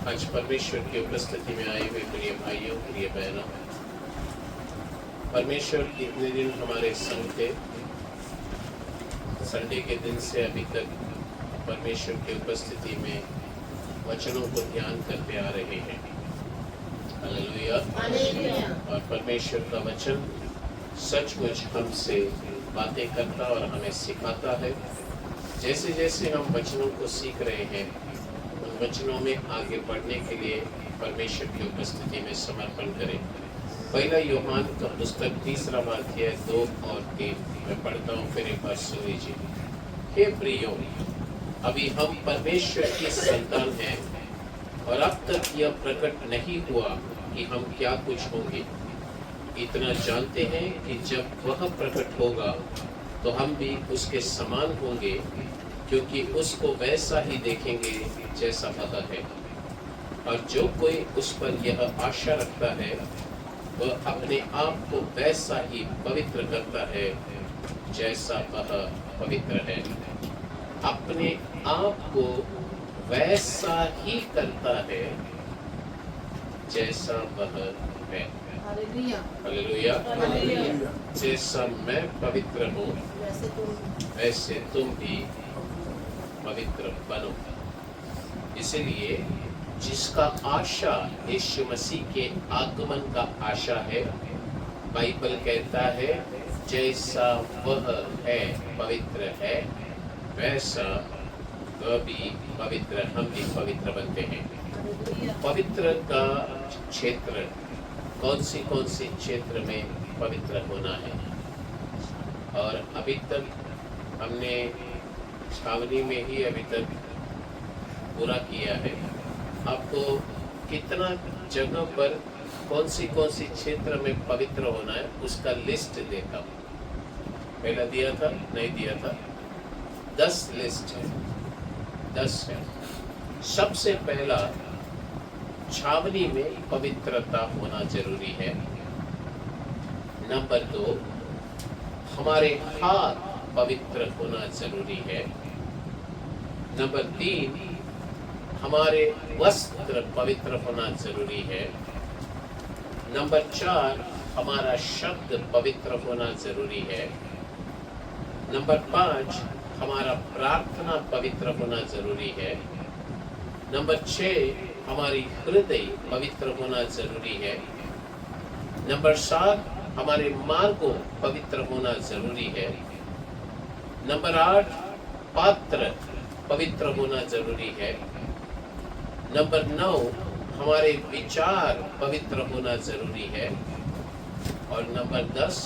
आज परमेश्वर की उपस्थिति में आए हुए प्रिय भाइयों, प्रिय बहनों, परमेश्वर इतने दिन हमारे संग थे। संडे के दिन से अभी तक परमेश्वर की उपस्थिति में वचनों को ध्यान करते आ रहे हैं। हालेलुया। और परमेश्वर का वचन सचमुच हमसे बातें करता और हमें सिखाता है। जैसे जैसे हम वचनों को सीख रहे हैं, उन वचनों में आगे बढ़ने के लिए परमेश्वर की उपस्थिति में समर्पण करें। पहला यूहन्ना का पुस्तक 3 अध्याय 2 और 3 मैं पढ़ता हूँ, फिर एक बार सुन लीजिए। हे प्रियो, अभी हम परमेश्वर की संतान हैं और अब तक यह प्रकट नहीं हुआ कि हम क्या कुछ होंगे। इतना जानते हैं कि जब वह प्रकट होगा तो हम भी उसके समान होंगे, क्योंकि उसको वैसा ही देखेंगे जैसा वह है। और जो कोई उस पर यह आशा रखता है वह अपने आप को वैसा ही पवित्र करता है जैसा वह पवित्र है। अपने आप को वैसा ही करता है जैसा वह है। हालेलुया। जैसा मैं पवित्र हूँ वैसे तुम भी पवित्र बनो। इसलिए जिसका आशा यीशु मसीह के आगमन का आशा है, बाइबल कहता है जैसा वह है पवित्र है वैसा वह भी पवित्र, हम भी पवित्र बनते हैं। पवित्र का क्षेत्र कौन सी क्षेत्र में पवित्र होना है। और अभी तक हमने छावनी में ही अभी तक पूरा किया है। आपको कितना जगह पर कौन सी क्षेत्र में पवित्र होना है उसका लिस्ट देखा। पहला दिया था, नहीं दिया था, 10 लिस्ट है, 10 है। सबसे पहला छावनी में पवित्रता होना जरूरी है। नंबर 2, हमारे हाथ पवित्र होना जरूरी है। नंबर 3, हमारे वस्त्र पवित्र होना जरूरी है। नंबर 4, हमारा शब्द पवित्र होना जरूरी है। नंबर 5, हमारा प्रार्थना पवित्र होना जरूरी है। नंबर 6, हमारी हृदय पवित्र होना जरूरी है। नंबर 7, हमारे मार्गों पवित्र होना जरूरी है। नंबर 8, पात्र पवित्र होना जरूरी है। नंबर 9, हमारे विचार पवित्र होना जरूरी है। और नंबर 10,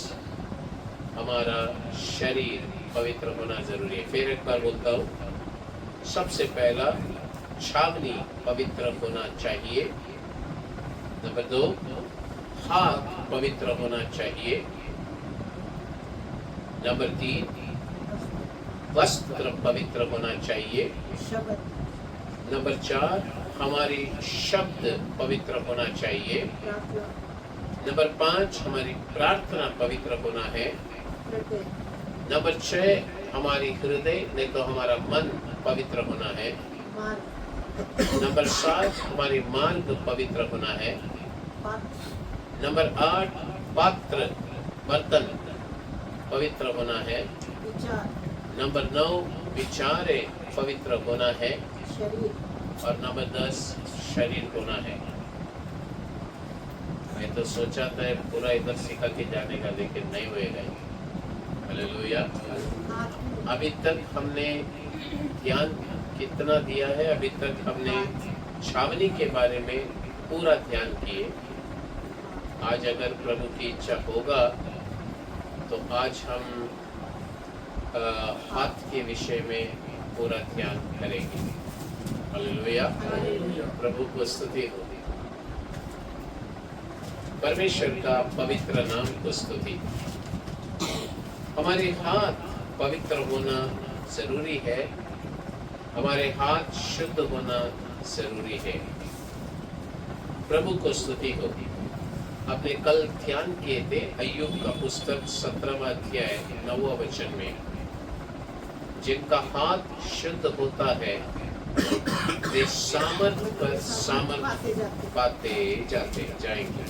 हमारा शरीर पवित्र होना जरूरी है। फिर एक बार बोलता हूँ, सबसे पहला छावनी पवित्र होना चाहिए। नंबर 2, हाथ पवित्र होना चाहिए। नंबर 3, वस्त्र पवित्र होना चाहिए। नंबर 4, हमारी शब्द पवित्र होना चाहिए। नंबर 5, हमारी प्रार्थना पवित्र होना है। नंबर 6, हमारी हृदय नहीं तो हमारा मन पवित्र होना है। नंबर 7, हमारी मार्ग पवित्र होना है। नंबर 8, पात्र बर्तन पवित्र होना है। नंबर 9, विचारे पवित्र होना है। और नंबर 10, शरीर होना है। मैं तो सोचा था पूरा इधर सिखा के जाने का, लेकिन नहीं होएगा। हालेलुया। अभी तक हमने ध्यान कितना दिया है? अभी तक हमने छावनी के बारे में पूरा ध्यान किए। आज अगर प्रभु की इच्छा होगा तो आज हम हाथ के विषय में पूरा ध्यान करेंगे। हालेलुया। प्रभु को स्तुति हो। परमेश्वर का पवित्र नाम को स्तुति। हमारे हाथ पवित्र होना जरूरी है। हमारे हाथ शुद्ध होना जरूरी है। प्रभु को स्तुति हो। आपने कल ध्यान किए थे अय्यूब का पुस्तक 17वां अध्याय 9वां वचन में, जिनका हाथ शुद्ध होता है वे सामर्थ पर सामर्थ पाते जाते जाएंगे।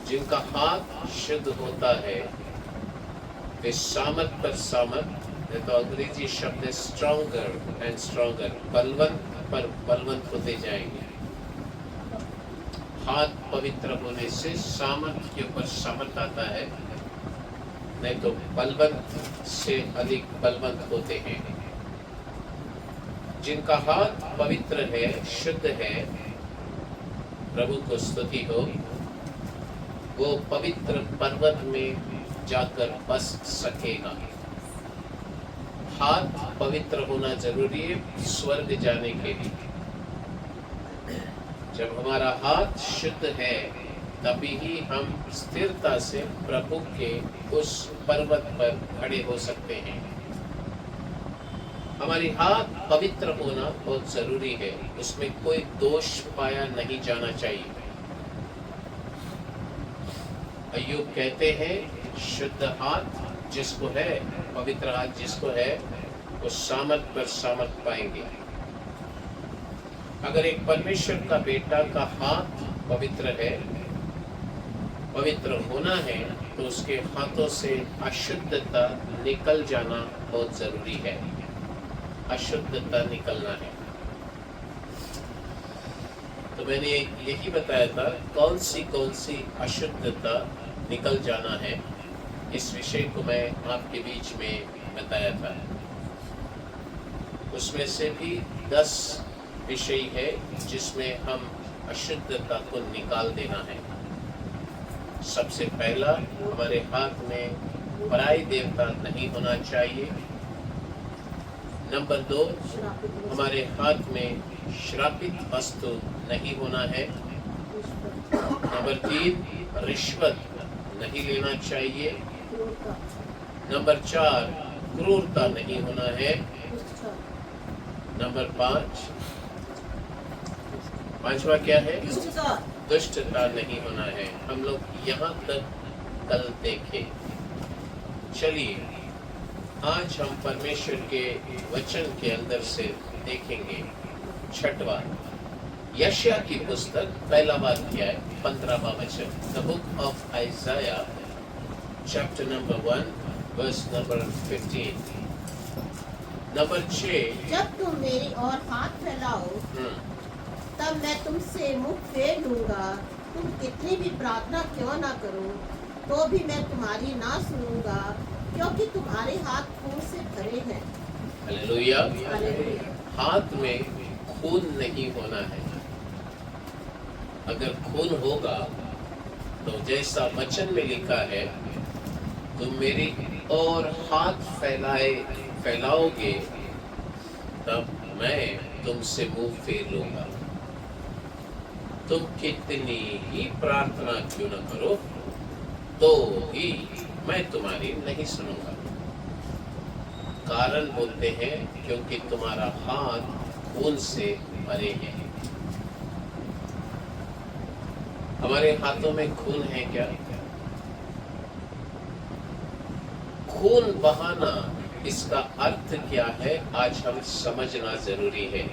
जिनका हाथ शुद्ध होता है वे सामर्थ पर सामर्थ, तो अंग्रेजी शब्द है स्ट्रॉन्गर एंड स्ट्रॉन्गर, बलवंत पर बलवंत होते जाएंगे। हाथ पवित्र होने से सामर्थ के ऊपर सामर्थ आता है, नहीं तो बलवंत से अधिक बलवंत होते हैं। जिनका हाथ पवित्र है, शुद्ध है, प्रभु को स्तुति हो, वो पवित्र पर्वत में जाकर बस सकेगा। हाथ पवित्र होना जरूरी है स्वर्ग जाने के लिए। जब हमारा हाथ शुद्ध है तभी ही हम स्थिरता से प्रभु के उस पर्वत पर खड़े हो सकते हैं। हमारी हाथ पवित्र होना बहुत जरूरी है, उसमें कोई दोष पाया नहीं जाना चाहिए। अय्यूब कहते हैं शुद्ध हाथ जिसको है, पवित्र हाथ जिसको है, वो सामर्थ पर सामर्थ पाएंगे। अगर एक परमेश्वर का बेटा का हाथ पवित्र है, पवित्र होना है, तो उसके हाथों से अशुद्धता निकल जाना बहुत जरूरी है। अशुद्धता निकलना है। तो मैंने यही बताया था कौन सी अशुद्धता निकल जाना है, इस विषय को मैं आपके बीच में बताया था। उसमें से भी 10 विषय है जिसमें हम अशुद्धता को निकाल देना है। सबसे पहला, हमारे हाथ में पराई देवता नहीं होना चाहिए। नंबर 2, हमारे हाथ में श्रापित वस्तु नहीं होना है। नंबर 3, रिश्वत नहीं लेना चाहिए। नंबर 4, क्रूरता नहीं होना है। नंबर 5वां क्या है? दुष्टता नहीं होना है। हम लोग यहाँ तक कल देखे। चलिए आज हम परमेश्वर के वचन के अंदर से देखेंगे 6वां, यशायाह की पुस्तक, पहला अध्याय 15वां वचन। The book of Isaiah chapter number 1 verse number 15। Number 6, जब तुम मेरी ओर हाथ फैलाओ तब मैं तुमसे मुख फेर लूंगा। तुम कितनी भी प्रार्थना क्यों ना करो तो भी मैं तुम्हारी ना सुनूंगा, क्योंकि तुम्हारे हाथ खून से भरे हैं। हालेलुया। हालेलुया। हाथ में खून नहीं होना है। अगर खून होगा तो जैसा वचन में लिखा है, तुम मेरी और हाथ फैलाओगे तब मैं तुमसे मुंह फेर लूंगा। तुम कितनी ही प्रार्थना क्यों न करो तो भी मैं तुम्हारी नहीं सुनूंगा। कारण बोलते हैं क्योंकि तुम्हारा हाथ खून से भरे हैं। हमारे हाथों में खून है क्या? खून बहाना, इसका अर्थ क्या है आज हम समझना जरूरी है।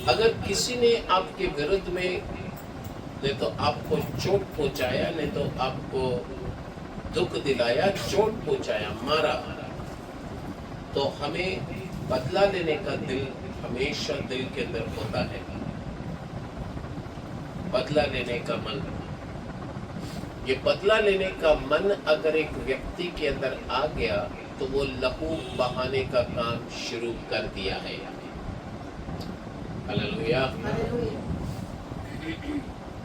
अगर किसी ने आपके विरुद्ध में नहीं तो आपको चोट पहुंचाया, नहीं तो आपको दुख दिलाया, चोट पहुंचाया, मारा, तो हमें बदला लेने का दिल हमेशा दिल के अंदर होता है। बदला लेने का मन, ये बदला लेने का मन अगर एक व्यक्ति के अंदर आ गया तो वो लहू बहाने का काम शुरू कर दिया है। हालेलुया।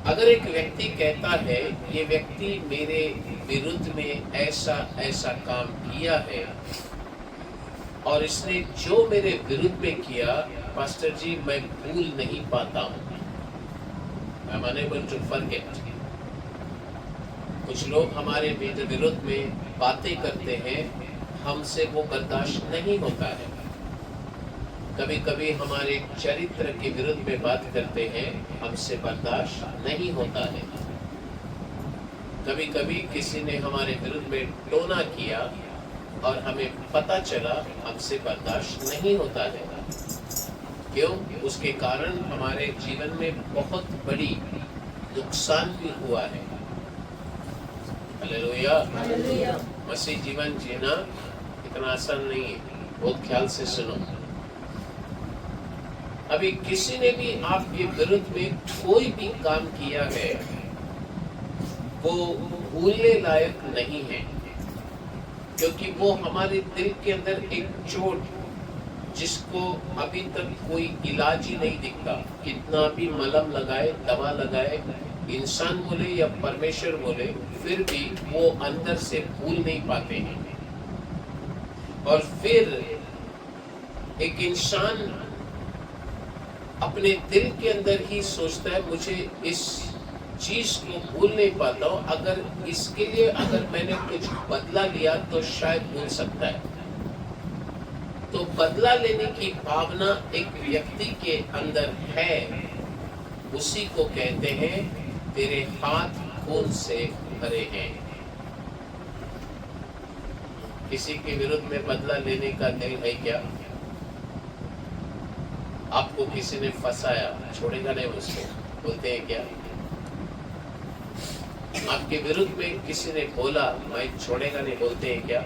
अगर एक व्यक्ति कहता है ये व्यक्ति मेरे विरुद्ध में ऐसा ऐसा काम किया है और इसने जो मेरे विरुद्ध में किया, पास्टर जी मैं भूल नहीं पाता हूँ, I am unable to forget. कुछ लोग हमारे विरुद्ध में बातें करते हैं, हमसे वो बर्दाश्त नहीं होता है। कभी कभी हमारे चरित्र के विरुद्ध में बात करते हैं, हमसे बर्दाश्त नहीं होता है। कभी कभी किसी ने हमारे विरुद्ध में टोना किया, और हमें पता चला हमसे बर्दाश्त नहीं होता है। क्यों? उसके कारण हमारे जीवन में बहुत बड़ी नुकसान भी हुआ है। हालेलुया। मसीह जीवन जीना इतना आसान नहीं है, बहुत ख्याल से सुनो। अभी किसी ने भी आपके विरुद्ध में कोई भी काम किया है वो भूलने लायक नहीं है, क्योंकि वो हमारे दिल के अंदर एक चोट जिसको अभी तक कोई इलाज ही नहीं दिखता। कितना भी मलहम लगाए, दवा लगाए, इंसान बोले या परमेश्वर बोले, फिर भी वो अंदर से भूल नहीं पाते हैं। और फिर एक इंसान अपने दिल के अंदर ही सोचता है मुझे इस चीज को भूल नहीं पाता हूँ, अगर इसके लिए अगर मैंने कुछ बदला लिया तो शायद भूल सकता है। तो बदला लेने की भावना एक व्यक्ति के अंदर है, उसी को कहते हैं तेरे हाथ खून से भरे हैं। किसी के विरुद्ध में बदला लेने का दिल है क्या? आपको किसी ने फंसाया, छोड़ेगा नहीं उसको, बोलते हैं क्या? आपके विरुद्ध में किसी ने बोला मैं छोड़ेगा नहीं, बोलते हैं क्या?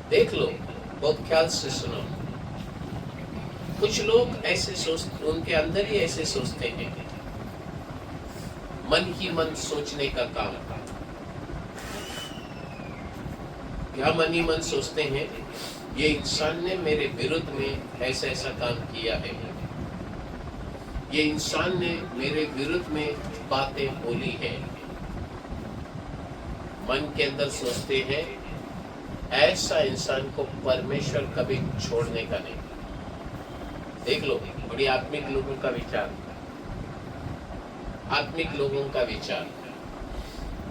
देख लो, बहुत ख्याल से सुनो। कुछ लोग ऐसे सोचते, उनके अंदर ही ऐसे सोचते हैं, मन ही मन सोचने का काम। क्या मन ही मन सोचते हैं? ये इंसान ने मेरे विरुद्ध में ऐसा ऐसा काम किया है, ये इंसान ने मेरे विरुद्ध में बातें बोली है। मन के अंदर सोचते हैं ऐसा इंसान को परमेश्वर कभी छोड़ने का नहीं। देख लो, बड़ी आत्मिक लोगों का विचार, आत्मिक लोगों का विचार,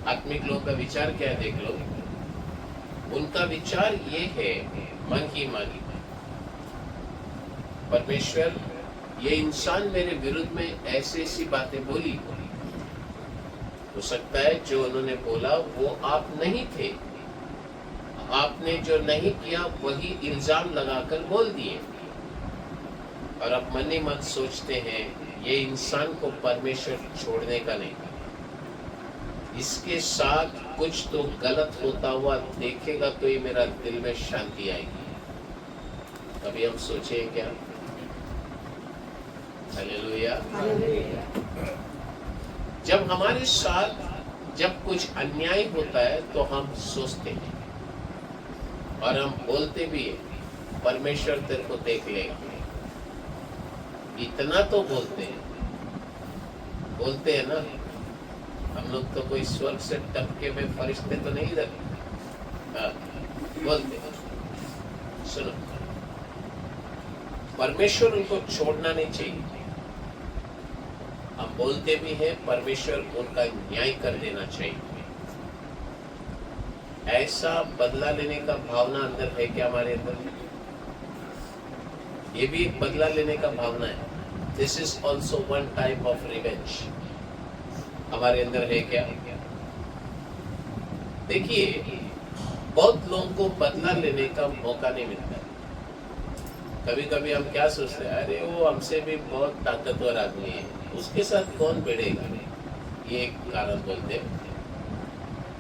आत्मिक लोगों का विचार क्या है? देख लो, उनका विचार ये है, मन ही मन, परमेश्वर ये इंसान मेरे विरुद्ध में ऐसी ऐसी बातें बोली, हो सकता है जो उन्होंने बोला वो आप नहीं थे, आपने जो नहीं किया वही इल्जाम लगाकर बोल दिए, और अब मन ही मन सोचते हैं ये इंसान को परमेश्वर छोड़ने का नहीं, इसके साथ कुछ तो गलत होता हुआ देखेगा तो ही मेरा दिल में शांति आएगी। कभी हम सोचे क्या? हालेलुया। जब हमारे साथ जब कुछ अन्याय होता है तो हम सोचते हैं और हम बोलते भी है परमेश्वर तेरे को देख लेगा। इतना तो बोलते हैं ना। हम लोग तो कोई स्वर्ग से टपके में फरिश्ते तो नहीं रहते, बोलते। सुनो, परमेश्वर उनको छोड़ना नहीं चाहिए। हम बोलते भी हैं परमेश्वर उनका न्याय कर देना चाहिए। ऐसा बदला लेने का भावना अंदर है क्या हमारे अंदर? ये भी एक बदला लेने का भावना है। This is also one type of revenge. हमारे अंदर है क्या? देखिए, बहुत लोगों को बदला लेने का मौका नहीं मिलता। कभी कभी हम क्या सोचते हैं, अरे वो हमसे भी बहुत ताकतवर आदमी है, उसके साथ कौन भिड़ेगा, ये एक कारण बोलते हैं।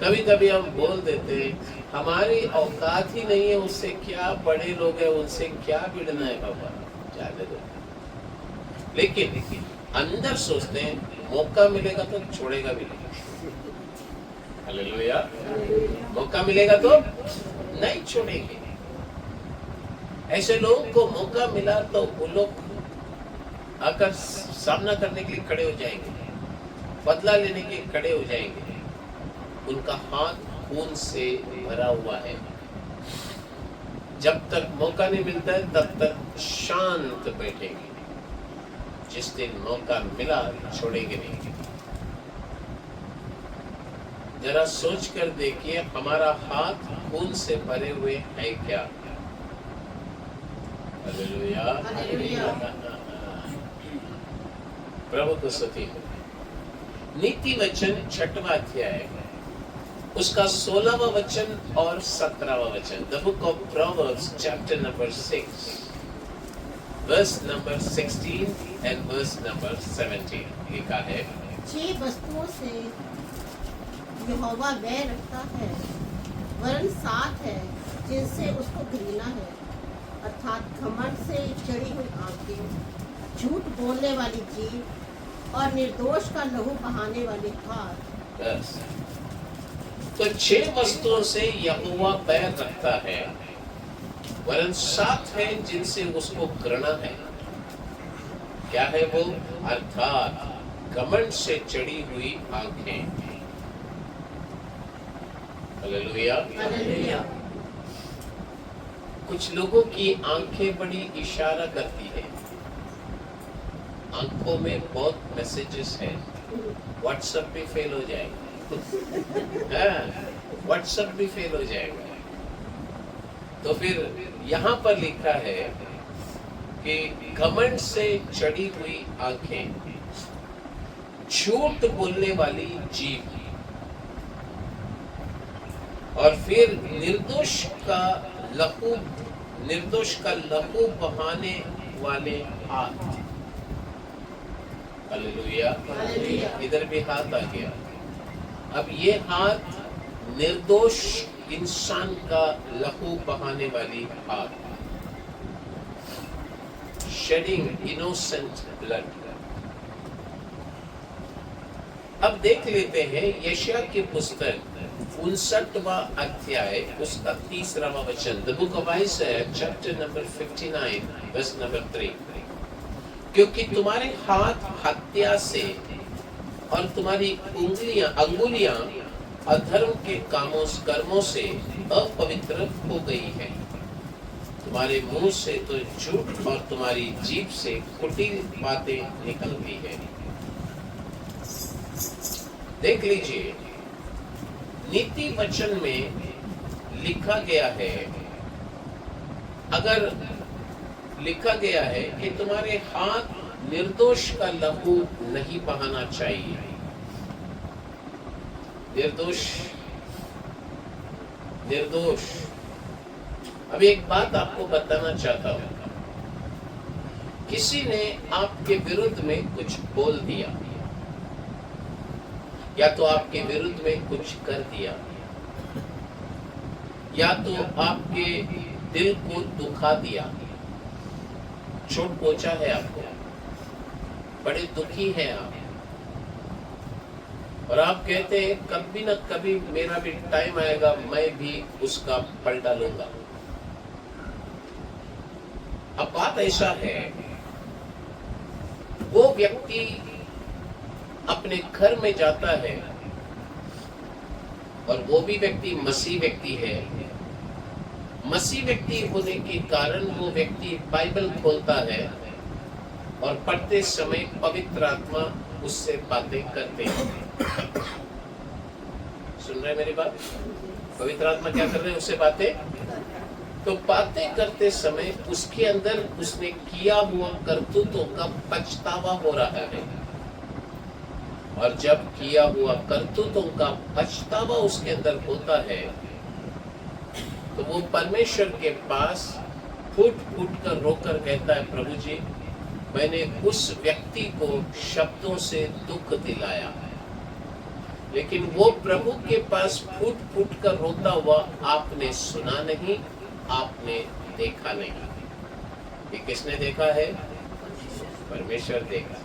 कभी कभी हम बोल देते हैं हमारी औकात ही नहीं है, उससे क्या, बड़े लोग हैं उनसे क्या भिड़ना है बाबा, जाने दो। लेकिन अंदर सोचते हैं मौका मिलेगा तो छोड़ेगा भी नहीं। हालेलुया। मौका मिलेगा तो नहीं छोड़ेंगे। ऐसे लोगों को मौका मिला तो वो लोग आकर सामना करने के लिए खड़े हो जाएंगे, बदला लेने के लिए खड़े हो जाएंगे। उनका हाथ खून से भरा हुआ है। जब तक मौका नहीं मिलता है तब तक शांत बैठेंगे। जिस दिन मौका मिला छोड़ेंगे नहीं। जरा सोच कर देखिए, हमारा हाथ खून से भरे हुए है क्या? हालेलुया। प्रभु को स्तुति हो। नीति वचन 6वां अध्याय उसका 16वां वचन और 17वां वचन। The book of Proverbs chapter number 6 verse number 16 and verse number 17 लिखा है, 6 वस्तुओं से यहोवा बैर रखता है, वरन 7 है जिनसे उसको घृणा है, अर्थात घमंड से चढ़ी हुई आंखें, झूठ बोलने वाली जीभ और निर्दोष का लहू बहाने वाले हाथ। बस। तो 6 वस्तुओं से यहोवा बैर रखता है, वरन 7 है जिनसे उसको घृणा है। क्या है वो? अर्थात घमंड से चढ़ी हुई आंखें। हालेलुया। हालेलुया। कुछ लोगों की आंखें बड़ी इशारा करती है, आंखों में बहुत मैसेजेस हैं। व्हाट्सएप भी फेल हो जाएगा, व्हाट्सएप भी फेल हो जाएगा। तो फिर यहाँ पर लिखा है कि घमंड से चढ़ी हुई आंखें, झूठ बोलने वाली जीभ, और फिर निर्दोष का लहू बहाने वाले हाथ। हालेलुया। हालेलुया। इधर भी हाथ आ गया। अब ये हाथ निर्दोष इंसान का लहू बहाने वाली हाथ, शेडिंग इनोसेंट ब्लड। अब देख लेते हैं यशायाह की पुस्तक 59वां अध्याय उसका 3वां वचन। The book of Isaiah chapter number 59 verse number 3। क्योंकि तुम्हारे हाथ हत्या से और तुम्हारी अंगुलियां अधर्म के कर्मों से अपवित्र हो गई है। तुम्हारे मुंह से तो झूठ और तुम्हारी जीभ से कुटिल बातें निकलती है। देख लीजिए, नीति वचन में लिखा गया है, अगर लिखा गया है कि तुम्हारे हाथ निर्दोष का लहू नहीं बहाना चाहिए। निर्दोष। अब एक बात आपको बताना चाहता हूं, किसी ने आपके विरुद्ध में कुछ बोल दिया या तो आपके विरुद्ध में कुछ कर दिया या तो आपके दिल को दुखा दिया, चोट पहुंचा है आपको, बड़े दुखी हैं आप, और आप कहते हैं कभी न कभी मेरा भी टाइम आएगा, मैं भी उसका पलटा लूंगा। अब बात ऐसा है, वो व्यक्ति अपने घर में जाता है और वो भी व्यक्ति मसीह व्यक्ति है। मसीह व्यक्ति होने के कारण वो व्यक्ति बाइबल खोलता है और पढ़ते समय पवित्र आत्मा उससे बातें करते हैं। सुन रहे मेरी बात? पवित्र आत्मा क्या कर रहे हैं? उससे बातें। तो बातें करते समय उसके अंदर उसने किया हुआ करतूतों का पछतावा हो रहा है, और जब किया हुआ करतूतों का पछतावा उसके अंदर होता है तो वो परमेश्वर के पास फूट फूट कर रोकर कहता है, प्रभु जी, मैंने उस व्यक्ति को शब्दों से दुख दिलाया, लेकिन वो प्रभु के पास फूट फूट कर रोता हुआ आपने सुना नहीं, आपने देखा नहीं। ये किसने देखा है? परमेश्वर देखा।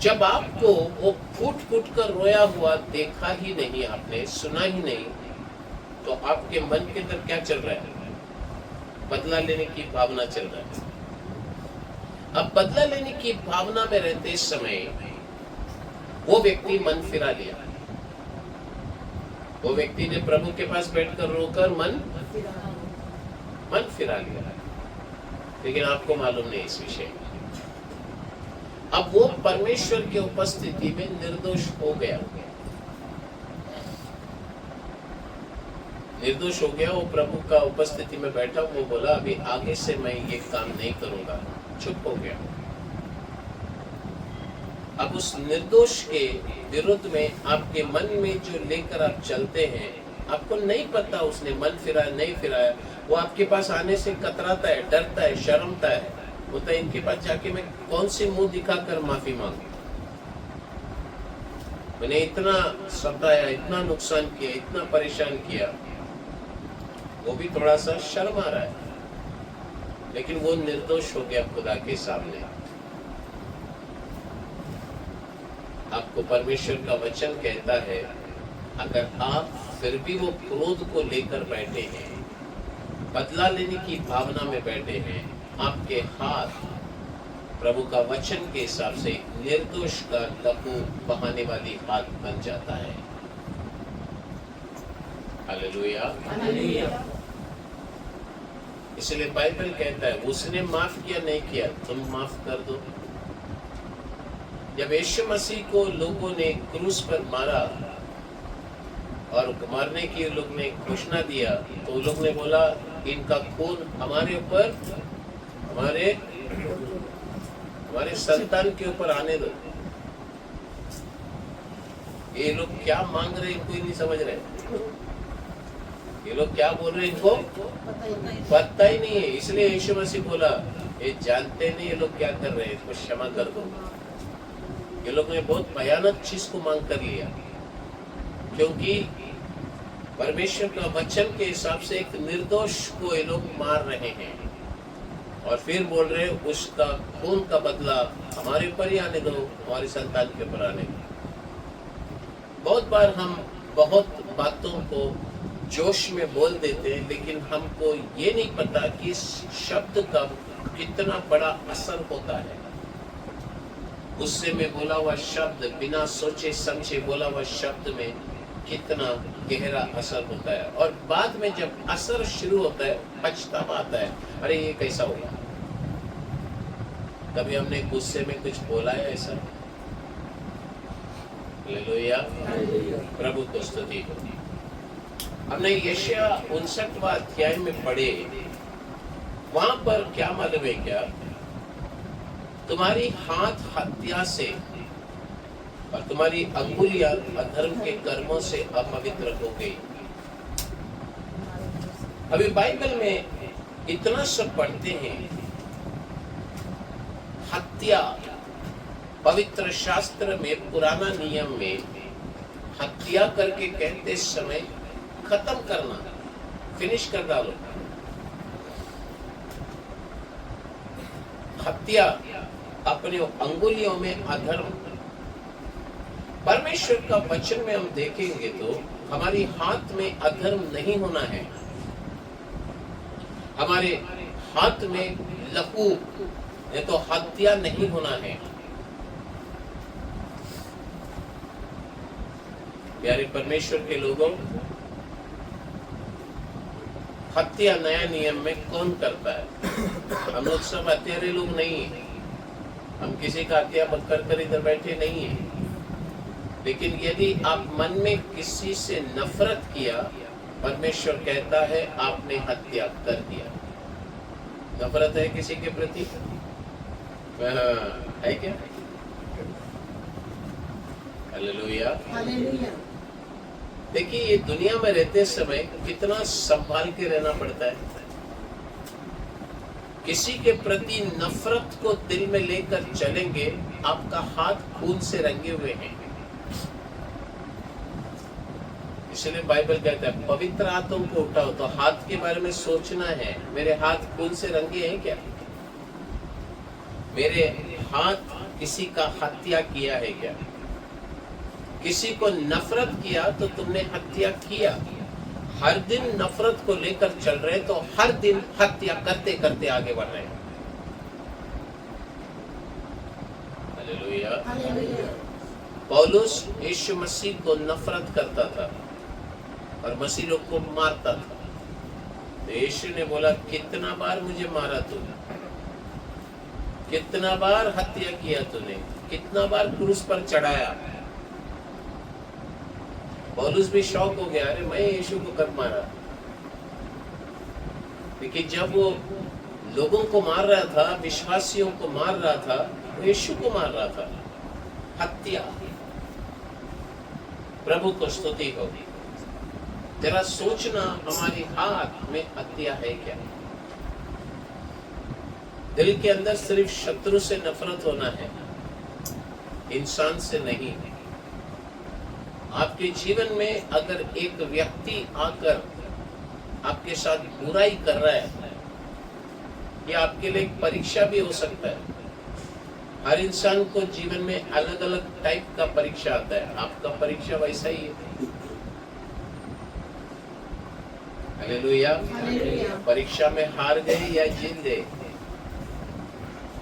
जब आपको वो फूट फूट कर रोया हुआ देखा ही नहीं, आपने सुना ही नहीं, तो आपके मन के अंदर क्या चल रहा है? बदला लेने की भावना चल रहा है। अब बदला लेने की भावना में रहते समय वो व्यक्ति मन फिरा लिया। वो व्यक्ति ने प्रभु के पास बैठकर रोकर मन फिरा लिया, लेकिन आपको मालूम नहीं इस विषय में। अब वो परमेश्वर की उपस्थिति में निर्दोष हो गया, वो प्रभु का उपस्थिति में बैठा। वो बोला, अभी आगे से मैं ये काम नहीं करूंगा, चुप हो गया। अब उस निर्दोष के विरुद्ध में आपके मन में जो लेकर आप चलते हैं, आपको नहीं पता उसने मन फिराया नहीं फिराया, वो आपके पास आने से कतराता है, डरता है, शर्मता है, बोलता है इनके पास जाके मैं कौन से मुंह दिखाकर माफी मांगू, मैंने इतना सताया, इतना नुकसान किया, इतना परेशान किया। वो भी थोड़ा सा शर्म आ रहा है, लेकिन वो निर्दोष हो गया खुदा के सामने। आपको परमेश्वर का वचन कहता है, अगर आप फिर भी वो क्रोध को लेकर बैठे हैं, बदला लेने की भावना में बैठे हैं, आपके हाथ प्रभु का वचन के हिसाब से निर्दोष का लहू बहाने वाली हाथ बन जाता है। हालेलुया। हालेलुया। इसलिए बाइबल कहता है, उसने माफ किया नहीं किया, तुम माफ कर दो। जब यीशु मसीह को लोगों ने क्रूस पर मारा और मारने की लोग ने घोषणा दिया, तो लोग ने बोला इनका खून हमारे ऊपर, हमारे संतान के ऊपर आने दो। ये लोग क्या मांग रहे हैं, कोई नहीं समझ रहे। ये लोग क्या बोल रहे हैं, इनको पता ही नहीं है। इसलिए यीशु मसीह बोला, ये जानते नहीं ये लोग क्या कर रहे हैं, इसको क्षमा कर दो। ये लोग ने बहुत भयानक चीज को मांग कर लिया, क्योंकि परमेश्वर का वचन के हिसाब से एक निर्दोष को ये लोग मार रहे हैं और फिर बोल रहे हैं उसका खून का बदला हमारे ऊपर ही आने दो, हमारी संतान के ऊपर आने दो। बहुत बार हम बहुत बातों को जोश में बोल देते हैं, लेकिन हमको ये नहीं पता कि इस शब्द का कितना बड़ा असर होता है। गुस्से में बोला हुआ शब्द, बिना सोचे समझे बोला हुआ शब्द में कितना गहरा असर होता है, और बाद में जब असर शुरू होता है पछतावा आता है, अरे ये कैसा हुआ। कभी हमने गुस्से में कुछ बोला है ऐसा? हालेलुया, प्रभु को स्तुति हो। हमने यशाया 59वां अध्याय में पढ़े, वहां पर क्या मालूम है क्या, तुम्हारी हाथ हत्या से और तुम्हारी अंगुलियां अधर्म के कर्मों से अपवित्र हो गई। अभी बाइबल में इतना सब पढ़ते हैं, हत्या पवित्र शास्त्र में, पुराना नियम में हत्या करके कहते समय खत्म करना, फिनिश कर डालो। हत्या अपने अंगुलियों में अधर्म। परमेश्वर का वचन में हम देखेंगे तो हमारी हाथ में अधर्म नहीं होना है, हमारे हाथ में लहू ये तो हत्या नहीं होना है। प्यारे परमेश्वर के लोगों, हत्या नया नियम में कौन करता है? हम लोग सब हत्यारे लोग नहीं है, हम किसी का हत्या कर इधर बैठे नहीं है। लेकिन यदि आप मन में किसी से नफरत किया, परमेश्वर कहता है आपने हत्या कर दिया। नफरत है किसी के प्रति? है क्या? Hallelujah, hallelujah. देखिए, ये दुनिया में रहते समय कितना संभाल के रहना पड़ता है। किसी के प्रति नफरत को दिल में लेकर चलेंगे, आपका हाथ खून से रंगे हुए हैं। इसलिए बाइबल कहता है पवित्र हाथों को उठाओ, तो हाथ के बारे में सोचना है, मेरे हाथ खून से रंगे हैं क्या? मेरे हाथ किसी का हत्या किया है क्या? किसी को नफरत किया तो तुमने हत्या किया। हर दिन नफरत को लेकर चल रहे तो हर दिन हत्या करते करते आगे बढ़ रहे हैं। Hallelujah, hallelujah. पौलुस यीशु मसीह को नफरत करता था और मसीह लोग को मारता था। तो यीशु ने बोला, कितना बार मुझे मारा तूने, कितना बार हत्या किया तूने, कितना बार क्रूस पर चढ़ाया। पौलुस भी शौक हो गया, अरे मैं यीशु को कब मारा। लेकिन जब वो लोगों को मार रहा था, विश्वासियों को मार रहा था, वो यीशु को मार रहा था। हत्या। प्रभु को स्तुति हो। जरा सोचना, हमारे हाथ में हत्या है क्या? दिल के अंदर सिर्फ शत्रु से नफरत होना है, इंसान से नहीं। आपके जीवन में अगर एक व्यक्ति आकर आपके साथ बुराई कर रहा है, यह आपके लिए एक परीक्षा भी हो सकता है। हर इंसान को जीवन में अलग अलग टाइप का परीक्षा आता है, आपका परीक्षा वैसा ही है। हालेलुया। परीक्षा में हार गए या जीत गए।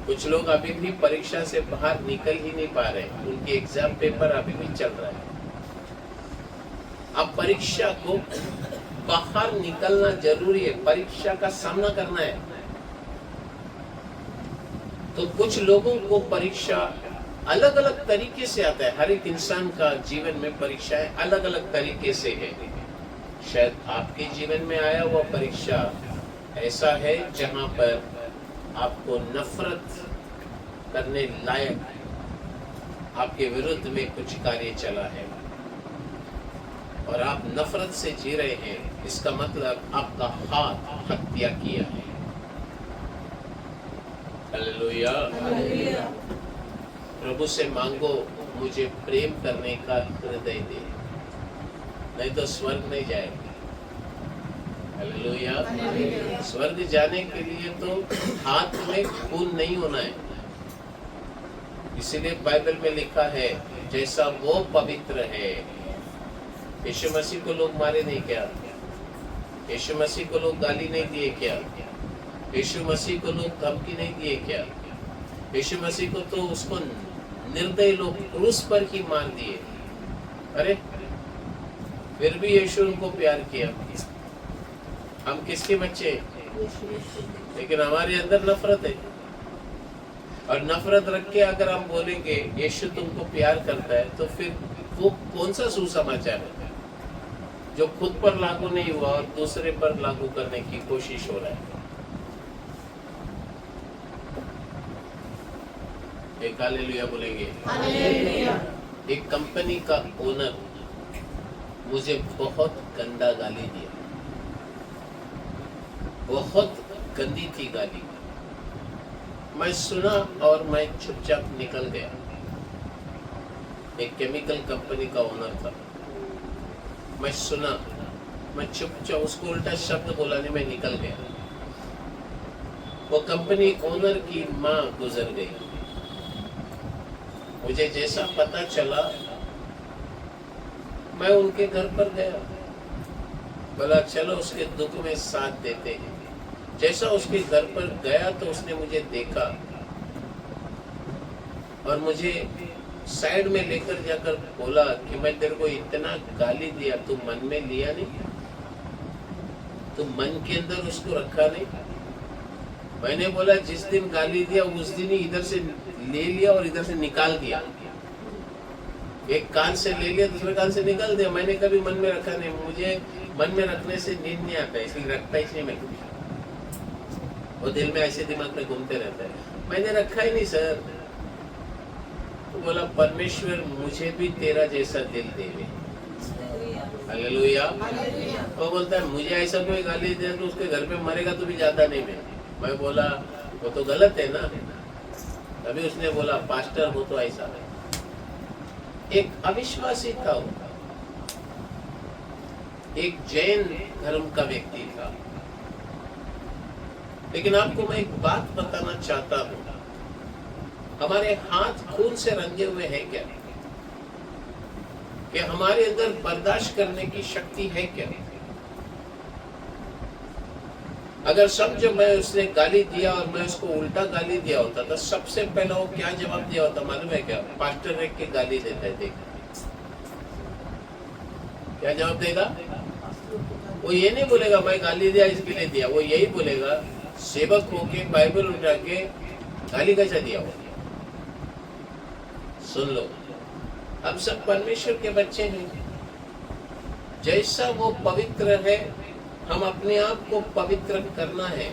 कुछ लोग अभी भी परीक्षा से बाहर निकल ही नहीं पा रहे, उनके एग्जाम पेपर अभी भी चल रहा है। अब परीक्षा को बाहर निकलना जरूरी है, परीक्षा का सामना करना है। तो कुछ लोगों को परीक्षा अलग अलग तरीके से आता है। हर एक इंसान का जीवन में परीक्षाएं अलग अलग तरीके से है। शायद आपके जीवन में आया हुआ परीक्षा ऐसा है जहां पर आपको नफरत करने लायक आपके विरुद्ध में कुछ कार्य चला है और आप नफरत से जी रहे हैं। इसका मतलब आपका हाथ हत्या किया है। हालेलुया। प्रभु से मांगो, मुझे प्रेम करने का हृदय दे, नहीं तो स्वर्ग नहीं जाएगा। हालेलुया। स्वर्ग जाने के लिए तो हाथ में खून नहीं होना है। इसीलिए बाइबल में लिखा है, जैसा वो पवित्र है। यीशु मसीह को लोग मारे नहीं क्या? यीशु मसीह को लोग गाली नहीं दिए क्या? यीशु मसीह को लोग धमकी नहीं दिए क्या? यीशु मसीह को तो उसको निर्दय लोग क्रूस पर ही मार दिए। अरे फिर भी यीशु उनको प्यार किया। हम किसके बच्चे? लेकिन हमारे अंदर नफरत है, और नफरत रख के अगर हम बोलेंगे यीशु तुमको प्यार करता है, तो फिर वो कौन सा सुसमाचार है जो खुद पर लागू नहीं हुआ और दूसरे पर लागू करने की कोशिश हो रहा है? एक हालेलुया बोलेंगे। हालेलुया। एक कंपनी का ओनर मुझे बहुत गंदा गाली दिया, बहुत गंदी थी गाली। मैं सुना और मैं चुपचाप निकल गया। एक केमिकल कंपनी का ओनर था। मैं सुना, मैं चुपचाप, उसको उल्टा शब्द बोला नहीं, मैं निकल गया। वो कंपनी ओनर की माँ गुजर गई। मुझे जैसा पता चला, मैं उनके घर पर गया, बोला चलो उसके दुख में साथ देते हैं। जैसा उसके घर पर गया तो उसने मुझे देखा और मुझे साइड में लेकर जाकर बोला कि मैं तेरे को इतना गाली दिया, तू मन में लिया नहीं? तू मन के अंदर उसको रखा नहीं? मैंने बोला जिस दिन गाली दिया उस दिन ही इधर से ले लिया और इधर से निकाल दिया। एक कान से ले लिया, दूसरे कान से निकाल दिया। मैंने कभी मन में रखा नहीं। मुझे मन में रखने से नींद नहीं आता, इसलिए रखता ही नहीं मैं कुछ। वो दिल में ऐसे दिमाग में घूमते रहता है। मैंने रखा ही नहीं सर। तो बोला परमेश्वर मुझे भी तेरा जैसा दिल देवे। हालेलुया। वो बोलता है मुझे ऐसा कोई गाली दे तो उसके घर पे मरेगा तो भी ज्यादा नहीं। मैं बोला वो तो गलत है ना। तभी उसने बोला पास्टर वो तो ऐसा है। एक अविश्वासी था वो, एक जैन धर्म का व्यक्ति था। लेकिन आपको मैं एक बात बताना चाहता हूं, हमारे हाथ खून से रंगे हुए हैं क्या? कि हमारे अंदर बर्दाश्त करने की शक्ति है क्या? अगर समझो मैं उसने गाली दिया और मैं उसको उल्टा गाली दिया होता तो सबसे पहला वो क्या जवाब दिया होता मालूम है क्या? पास्टर रख के गाली देता है। देखा क्या जवाब देगा? वो ये नहीं बोलेगा मैं गाली दिया इसके लिए दिया। वो यही बोलेगा सेवक होके बाइबल उठा के गाली कैसा दिया हो। सुन लो, हम सब परमेश्वर के बच्चे हैं। जैसा वो पवित्र है, हम अपने आप को पवित्र करना है।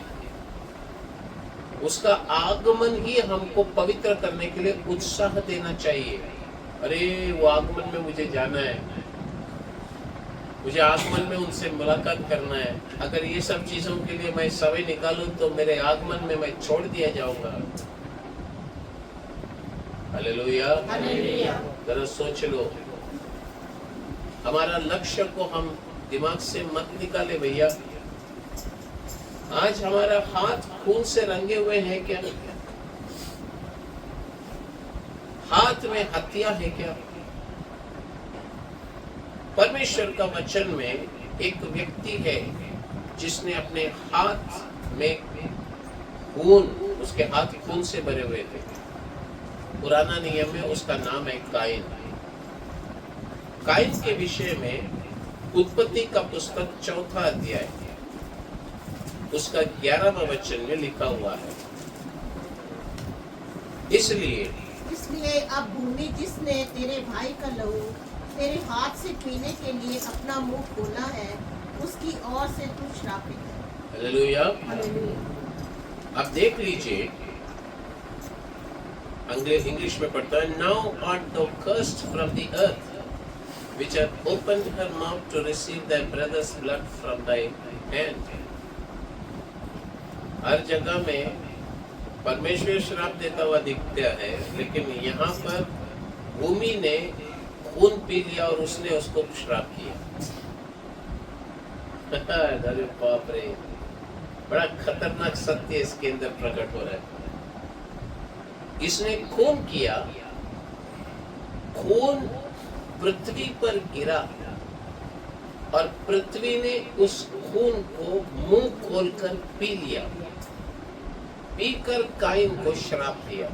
उसका आगमन ही हमको पवित्र करने के लिए उत्साह देना चाहिए। अरे वो आगमन में मुझे जाना है, मुझे आगमन में उनसे मुलाकात करना है। अगर ये सब चीजों के लिए मैं समय निकालूं तो मेरे आगमन में मैं छोड़ दिया जाऊंगा। हालेलुया। जरा सोच लो, हमारा लक्ष्य को हम दिमाग से मत निकाले भैया। आज हमारा हाथ खून से रंगे हुए हैं क्या? हाथ में हत्या है क्या? परमेश्वर का वचन में एक व्यक्ति है जिसने अपने हाथ में खून, उसके हाथ खून से भरे हुए थे। पुराना नियम में उसका नाम है काइन। काइन के विषय में उत्पत्ति का पुस्तक 4 अध्याय उसका 11वां वचन में लिखा हुआ है। इसलिए अब भूमि जिसने तेरे भाई का लहू तेरे हाथ से पीने के लिए अपना मुंह खोला है, उसकी ओर से तू श्रापित है। हालेलुया। हालेलुया। अब देख लीजिए, इंग्लिश में पढ़ता है, now art thou cursed from the earth, which hath opened her mouth to receive thy brother's blood from thy hand. हर जगह में परमेश्वर श्राप देता हुआ दिखता है, लेकिन यहाँ पर भूमि ने खून पी लिया और उसने उसको श्राप किया। अरे बाप रे, बड़ा खतरनाक सत्य इसके अंदर प्रकट हो रहा है। इसने खून किया, खून पृथ्वी पर गिरा और पृथ्वी ने उस खून को मुंह खोलकर पी लिया, पीकर काइन को श्राप दिया।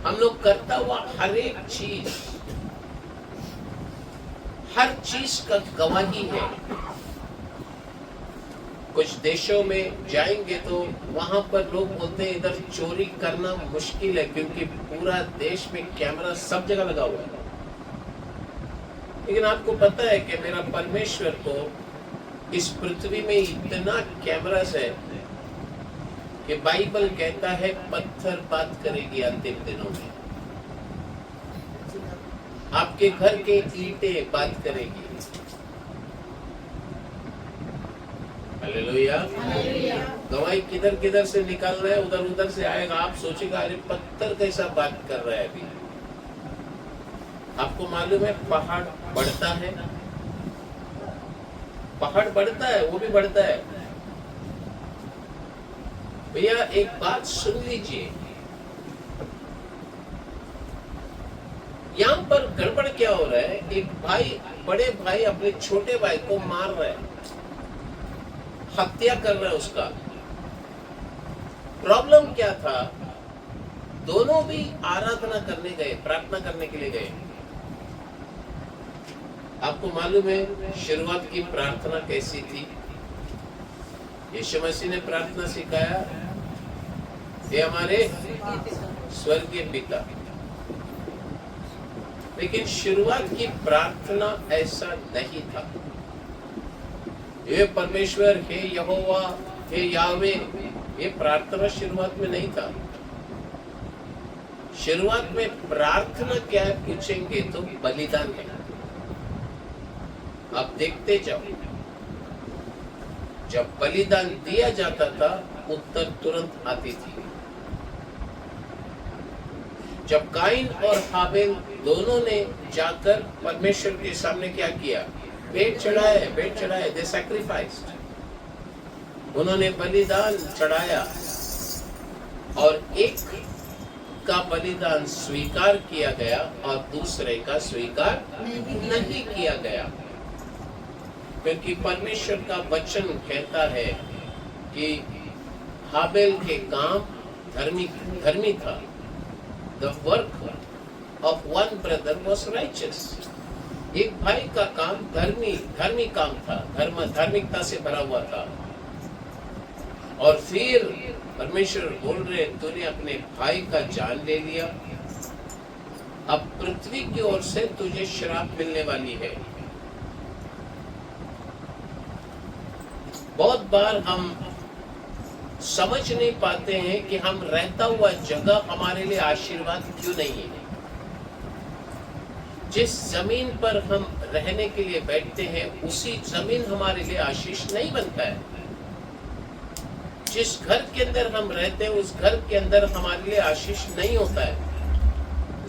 हम लोग करता हुआ हर एक चीज, हर चीज का गवाही है। कुछ देशों में जाएंगे तो वहां पर लोग बोलते हैं इधर चोरी करना मुश्किल है, क्योंकि पूरा देश में कैमरा सब जगह लगा हुआ है। लेकिन आपको पता है कि मेरा परमेश्वर को इस पृथ्वी में इतना कैमरास है कि बाइबल कहता है पत्थर बात करेगी अंतिम दिनों में। आपके घर के ईंटें बात करेगी। हालेलुया। गवाही किधर किधर से निकल रहा है, उधर उधर से आएगा। आप सोचेगा अरे पत्थर कैसा बात कर रहा है अभी। आपको मालूम है पहाड़ बढ़ता है, पहाड़ बढ़ता है, वो भी बढ़ता है। भैया एक बात सुन लीजिए, यहाँ पर गड़बड़ क्या हो रहा है। एक भाई, बड़े भाई अपने छोटे भाई को मार रहा है, हत्या कर रहा है उसका। प्रॉब्लम क्या था, दोनों भी आराधना करने गए, प्रार्थना करने के लिए गए। आपको मालूम है शुरुआत की प्रार्थना कैसी थी? यीशु मसीह ने प्रार्थना सिखाया, ये हमारे स्वर्गीय पिता। लेकिन शुरुआत की प्रार्थना ऐसा नहीं था। ये परमेश्वर, हे यहोवा, हे यावे, ये प्रार्थना शुरुआत में नहीं था। शुरुआत में प्रार्थना क्या है पूछेंगे तो बलिदान है। आप देखते जाओ, जब बलिदान दिया जाता था उत्तर तुरंत आती थी। जब काइन और हाबिल दोनों ने जाकर परमेश्वर के सामने क्या किया? भेंट चढ़ाए, दे सैक्रिफाइस्ड। उन्होंने बलिदान चढ़ाया और एक का बलिदान स्वीकार किया गया और दूसरे का स्वीकार नहीं किया गया, क्योंकि परमेश्वर का वचन कहता है कि हाबिल के काम धर्मी था। The work of one brother was righteous. एक भाई का काम धर्मी काम था, धार्मिकता से भरा हुआ था। और फिर परमेश्वर बोल रहे, तूने अपने भाई का जान ले लिया, अब पृथ्वी की ओर से तुझे श्राप मिलने वाली है। बहुत बार हम समझ नहीं पाते हैं कि हम रहता हुआ जगह हमारे लिए आशीर्वाद क्यों नहीं है। जिस जमीन पर हम रहने के लिए बैठते हैं उसी जमीन हमारे लिए आशीष नहीं बनता है। जिस घर के अंदर हम रहते हैं उस घर के अंदर हमारे लिए आशीष नहीं होता है।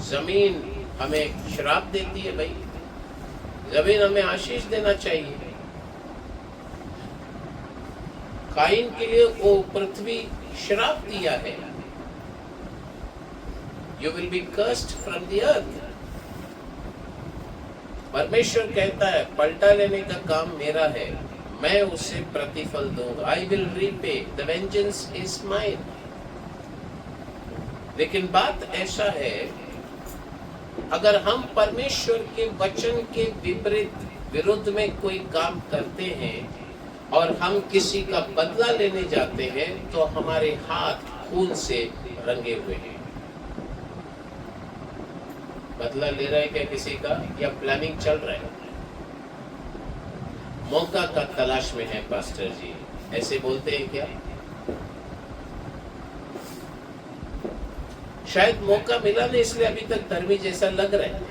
जमीन हमें श्राप देती है भाई, जमीन हमें आशीष देना चाहिए। काइन के लिए वो पृथ्वी श्राप दिया है, you will be cursed from the earth. परमेश्वर कहता है पलटा लेने का काम मेरा है, मैं उसे प्रतिफल दूंगा। I will repay, the vengeance is mine. लेकिन बात ऐसा है, अगर हम परमेश्वर के वचन के विपरीत विरुद्ध में कोई काम करते हैं और हम किसी का बदला लेने जाते हैं तो हमारे हाथ खून से रंगे हुए हैं। बदला ले रहे हैं क्या किसी का, या प्लानिंग चल रहा है? मौका का तलाश में है पास्टर जी, ऐसे बोलते हैं क्या? शायद मौका मिला नहीं इसलिए अभी तक धर्मी जैसा लग रहा है।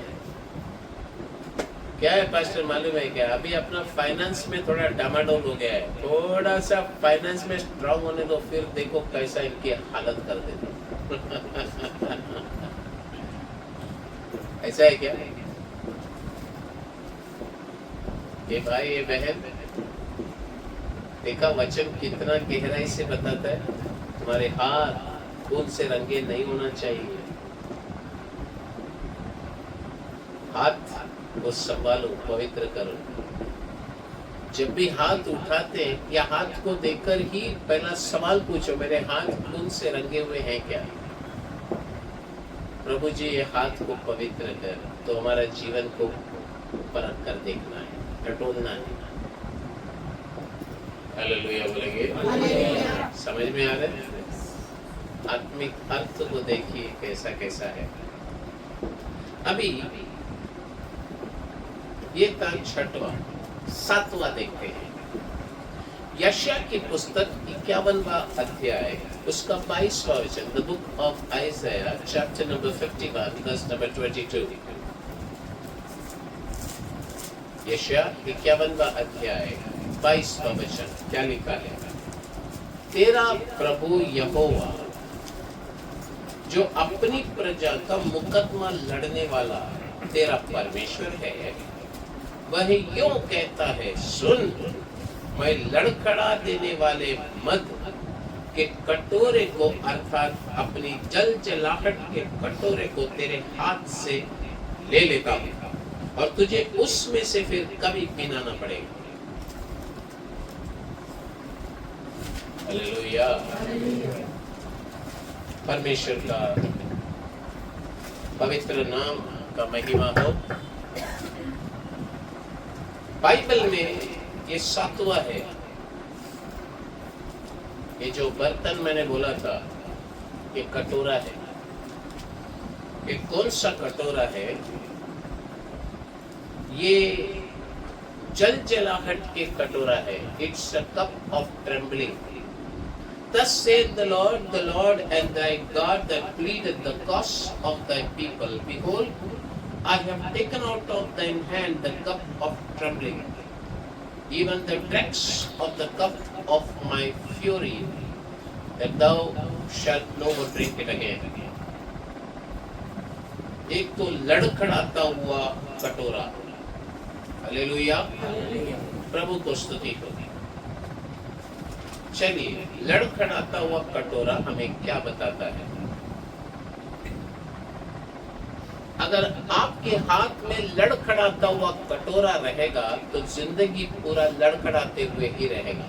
क्या है पास्टर मालूम है क्या? अभी अपना फाइनेंस में थोड़ा डामाडोल हो गया है, थोड़ा सा फाइनेंस में स्ट्रांग होने दो, फिर देखो कैसा इनकी हालत कर देते। ऐसा है क्या? ये भाई ये बहन, देखा वचन कितना गहराई से बताता है, तुम्हारे हाथ खून से रंगे नहीं होना चाहिए। हाथ को संभालो, पवित्र करो। जब भी हाथ उठाते हैं या हाथ को देखकर ही पहला सवाल पूछो, मेरे हाथ खून से रंगे हुए हैं क्या? प्रभु जी ये हाथ को पवित्र कर, तो हमारा जीवन को परख कर देखना है, टटोलना है। हालेलुया बोलेंगे। समझ में आ रहा है? आत्मिक अर्थ को देखिए कैसा कैसा है। अभी ये था 6वां, 7वां देखते हैं। यशायाह की पुस्तक 51वां अध्याय, उसका 22वां वचन, the book of Isaiah chapter number 51 verse number 22। यशायाह 51वां अध्याय 22वां वचन क्या लिखा है? तेरा प्रभु यहोवा जो अपनी प्रजा का मुकदमा लड़ने वाला तेरा परमेश्वर है, वह यूं कहता है, सुन, मैं लड़खड़ा देने वाले मद के कटोरे को, अर्थात अपनी जल जलाहट के कटोरे को तेरे हाथ से ले लेता हूं और तुझे उसमें से फिर कभी पीना ना पड़ेगा। हालेलुया। परमेश्वर का पवित्र नाम का महिमा हो। बाइबल में ये 7वां है। ये जो बर्तन मैंने बोला था, ये कटोरा है। ये कौन सा कटोरा है? ये जल जलाहट के कटोरा है। It's a cup of trembling. Thus saith the Lord and thy God that pleadeth the cause of thy people. Behold, I have taken out of thine hand the cup of trembling, even the dregs of the cup of my fury, that thou shalt no more drink it again. एक तो लड़खड़ाता हुआ कटोरा। Hallelujah. प्रभु को स्तुति हो। चलिए, लड़खड़ाता हुआ कटोरा हमें क्या बताता है? अगर आपके हाथ में लड़खड़ाता हुआ कटोरा रहेगा तो जिंदगी पूरा लड़खड़ाते हुए ही रहेगा।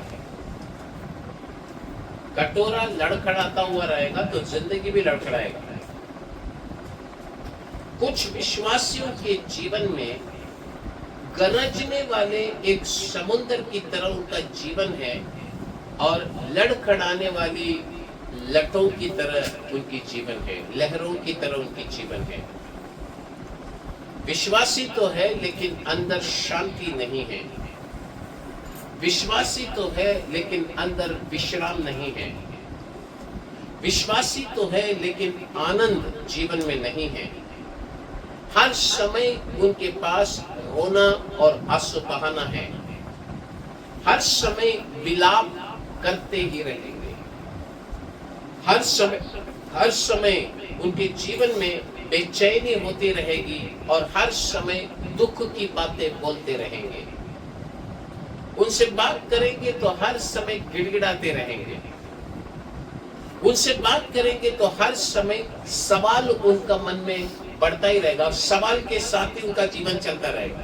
कटोरा लड़खड़ाता हुआ रहेगा तो जिंदगी भी लड़खड़ाएगा। कुछ विश्वासियों के जीवन में गरजने वाले एक समुद्र की तरह उनका जीवन है और लड़खड़ाने वाली लटों की तरह उनकी जीवन है, लहरों की तरह उनकी जीवन है। विश्वासी तो है लेकिन अंदर शांति नहीं है। विश्वासी तो है लेकिन अंदर विश्राम नहीं है। विश्वासी तो है लेकिन आनंद जीवन में नहीं है। हर समय उनके पास रोना और आंसू बहाना है, हर समय विलाप करते ही रहेंगे, हर समय उनके जीवन में बेचैनी होती रहेगी और हर समय दुख की बातें बोलते रहेंगे। उनसे बात करेंगे तो हर समय गिड़गिड़ाते रहेंगे, उनसे बात करेंगे तो हर समय सवाल उनका मन में बढ़ता ही रहेगा और सवाल के साथ ही उनका जीवन चलता रहेगा।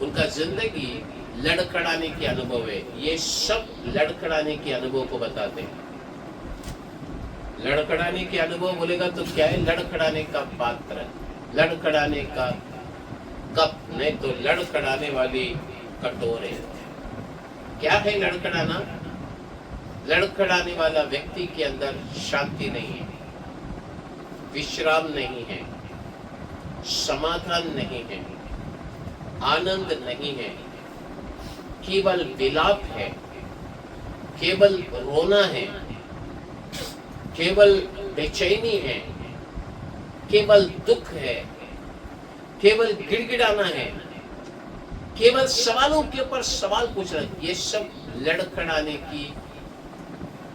उनका जिंदगी लड़खड़ाने के अनुभव है। ये सब लड़खड़ाने के अनुभव को बताते हैं। लड़खड़ाने के अनुभव बोलेगा तो क्या है? लड़खड़ाने का पात्र, लड़खड़ाने का कप, नहीं तो लड़खड़ाने वाली कटोरे। क्या है लड़खड़ाना? लड़खड़ाने वाला व्यक्ति के अंदर शांति नहीं है, विश्राम नहीं है, समाधान नहीं है, आनंद नहीं है, केवल विलाप है, केवल रोना है, केवल बेचैनी है, केवल दुख है, केवल गिड़गिड़ाना है, केवल सवालों के ऊपर सवाल पूछना। ये सब लड़खड़ाने की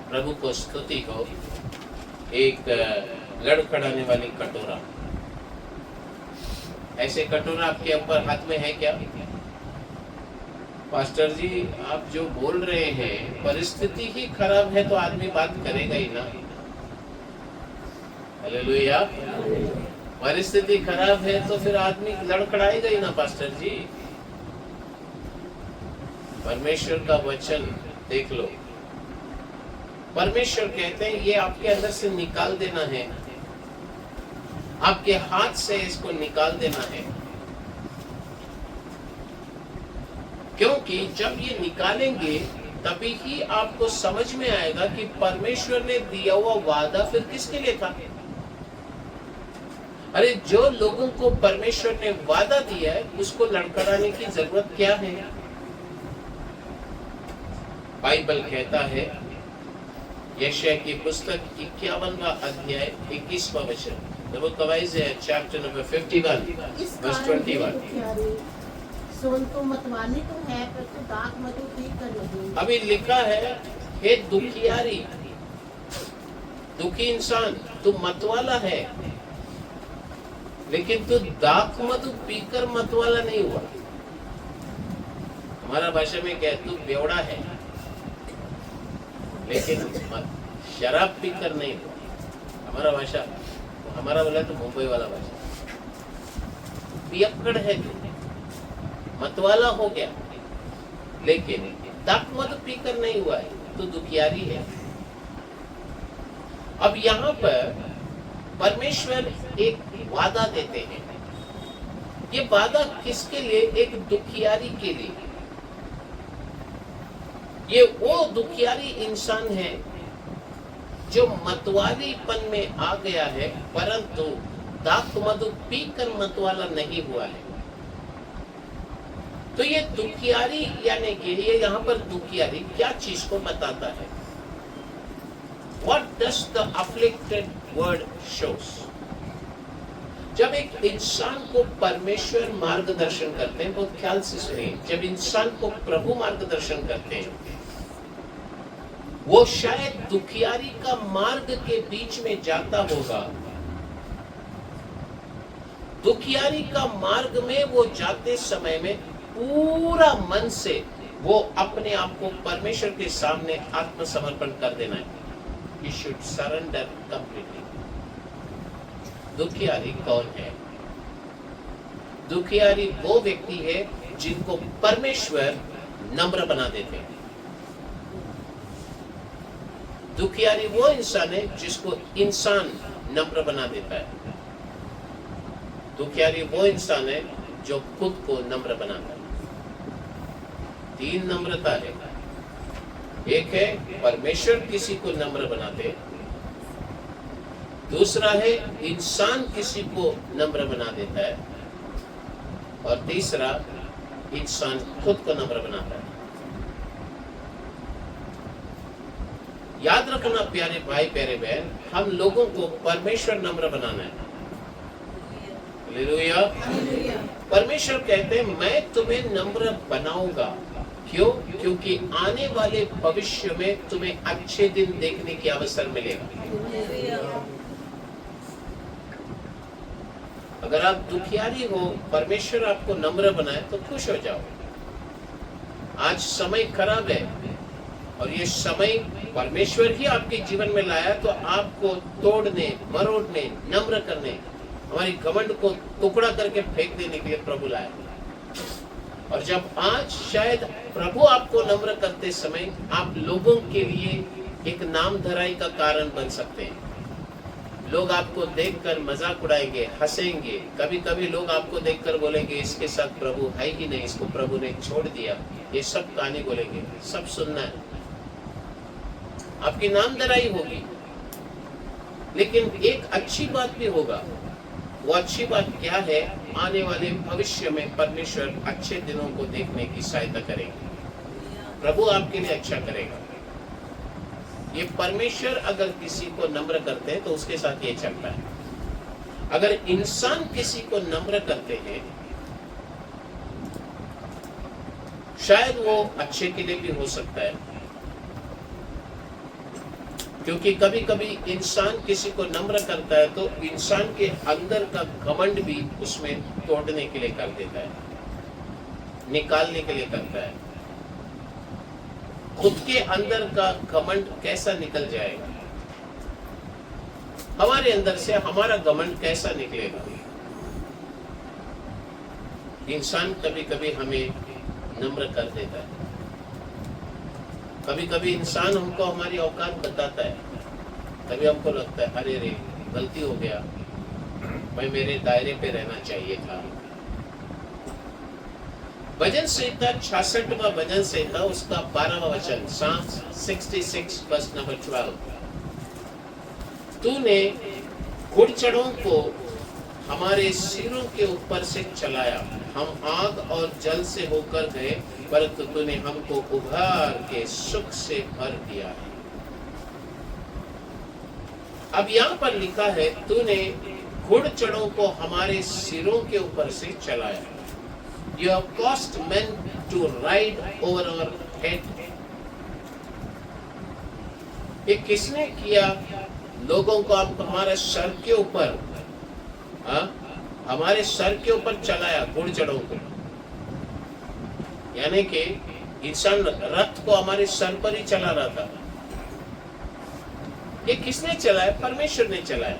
प्रभु को स्तुति हो। एक लड़खड़ाने वाली कटोरा, ऐसे कटोरा आपके ऊपर हाथ में है क्या? पास्टर जी आप जो बोल रहे हैं, परिस्थिति ही खराब है तो आदमी बात करेगा ही ना। हालेलुया। परिस्थिति खराब है तो फिर आदमी लड़खड़ाएगा ही ना पास्टर जी। परमेश्वर का वचन देख लो। परमेश्वर कहते हैं ये आपके अंदर से निकाल देना है, आपके हाथ से इसको निकाल देना है, क्योंकि जब ये निकालेंगे तभी ही आपको समझ में आएगा कि परमेश्वर ने दिया हुआ वादा फिर किसके लिए था। अरे जो लोगों को परमेश्वर ने वादा दिया है उसको लड़खड़ाने की जरूरत क्या है? बाइबल कहता है, यशायाह की पुस्तक 51वां अध्याय 21वां वचन, The book of Isaiah, chapter number 51, verse 21. सोन तो मतवाली तो है पर तो दाख मधु पी कर नहीं। अभी लिखा है, हे दुखियारी, दुखी इंसान, तू मतवाला है, लेकिन तू दाख मधु पीकर मतवाला नहीं हुआ। हमारा भाषा में क्या है? तू बेवड़ा है, लेकिन शराब पीकर नहीं हुआ। हमारा भाषा, हमारा बोला तो मुंबई वाला भाषा, पियक्कड़ है तू, मतवाला हो गया, लेकिन दाख मधु पीकर नहीं हुआ है, तो दुखियारी है। अब यहाँ पर परमेश्वर एक वादा देते हैं। ये वादा किसके लिए? एक दुखियारी के लिए। ये वो दुखियारी इंसान है जो मतवालीपन में आ गया है, परंतु दाख मधु पीकर मतवाला नहीं हुआ है। तो ये दुखियारी यानी कि ये यहाँ पर दुखियारी क्या चीज को बताता है? What does the afflicted word shows? जब एक इंसान को परमेश्वर मार्गदर्शन करते हैं, बहुत ख्याल से सुनिए, जब इंसान को प्रभु मार्गदर्शन करते हैं, वो शायद दुखियारी का मार्ग के बीच में जाता होगा। दुखियारी का मार्ग में वो जाते समय में पूरा मन से वो अपने आप को परमेश्वर के सामने आत्मसमर्पण कर देना है। You should surrender completely. दुखियारी कौन है? दुखियारी वो व्यक्ति है जिनको परमेश्वर नम्र बना देते हैं। दुखियारी वो इंसान है जिसको इंसान नम्र बना देता है। दुखियारी वो इंसान है जो खुद को नम्र बनाता है। 3 नम्रता है। एक है परमेश्वर किसी को नम्र बनाते, दूसरा है इंसान किसी को नम्र बना देता है, और तीसरा इंसान खुद को नम्र बनाता है। याद रखना प्यारे भाई प्यारे बहन, हम लोगों को परमेश्वर नम्र बनाना है। हालेलुया। परमेश्वर कहते हैं मैं तुम्हें नम्र बनाऊंगा। क्यों? क्योंकि आने वाले भविष्य में तुम्हें अच्छे दिन देखने की अवसर मिलेगा। अगर आप दुखियारी हो, परमेश्वर आपको नम्र बनाए तो खुश हो जाओ। आज समय खराब है और ये समय परमेश्वर ही आपके जीवन में लाया, तो आपको तोड़ने, मरोड़ने, नम्र करने, हमारी घमंड को टुकड़ा करके फेंक देने के लिए प्रभु लाया। और जब आज शायद प्रभु आपको नम्र करते समय आप लोगों के लिए एक नाम धराई का कारण बन सकते हैं। लोग आपको देखकर मजाक उड़ाएंगे, हंसेंगे। कभी कभी लोग आपको देखकर बोलेंगे इसके साथ प्रभु है ही नहीं, इसको प्रभु ने छोड़ दिया। ये सब कहानी बोलेंगे, सब सुनना है, आपकी नामधराई होगी। लेकिन एक अच्छी बात भी होगा। वो अच्छी बात क्या है? आने वाले भविष्य में परमेश्वर अच्छे दिनों को देखने की सहायता करेंगे। प्रभु आपके लिए अच्छा करेगा। ये परमेश्वर अगर किसी को नम्र करते हैं तो उसके साथ ये चलता है। अगर इंसान किसी को नम्र करते हैं, शायद वो अच्छे के लिए भी हो सकता है, क्योंकि कभी कभी इंसान किसी को नम्र करता है तो इंसान के अंदर का घमंड भी उसमें तोड़ने के लिए कर देता है, निकालने के लिए करता है। खुद के अंदर का घमंड कैसा निकल जाएगा? हमारे अंदर से हमारा घमंड कैसा निकलेगा? इंसान कभी कभी हमें नम्र कर देता है। कभी कभी इंसान हमको हमारी औकात बताता है। कभी हमको लगता है अरे रे गलती हो गया, भाई मेरे दायरे पे रहना चाहिए था। भजन संहिता 66वां भजन संहिता उसका 12वां वचन, Psalms 66 verse number 12। तूने घुड़चढ़ों को हमारे सिरों के ऊपर से चलाया, हम आग और जल से होकर गए, परंतु तूने हमको उभार के सुख से भर दिया। अब यहाँ पर लिखा है तूने घुड़चढ़ों को हमारे सिरों के ऊपर से चलाया। You have caused men to ride over our head। ये किसने किया? लोगों को आप हमारे सर के ऊपर, हमारे सर के ऊपर चलाया घुड़चढ़ों को। यानी कि इंसान रथ को हमारे सर पर ही चला रहा था। ये किसने चलाया? परमेश्वर ने चलाया।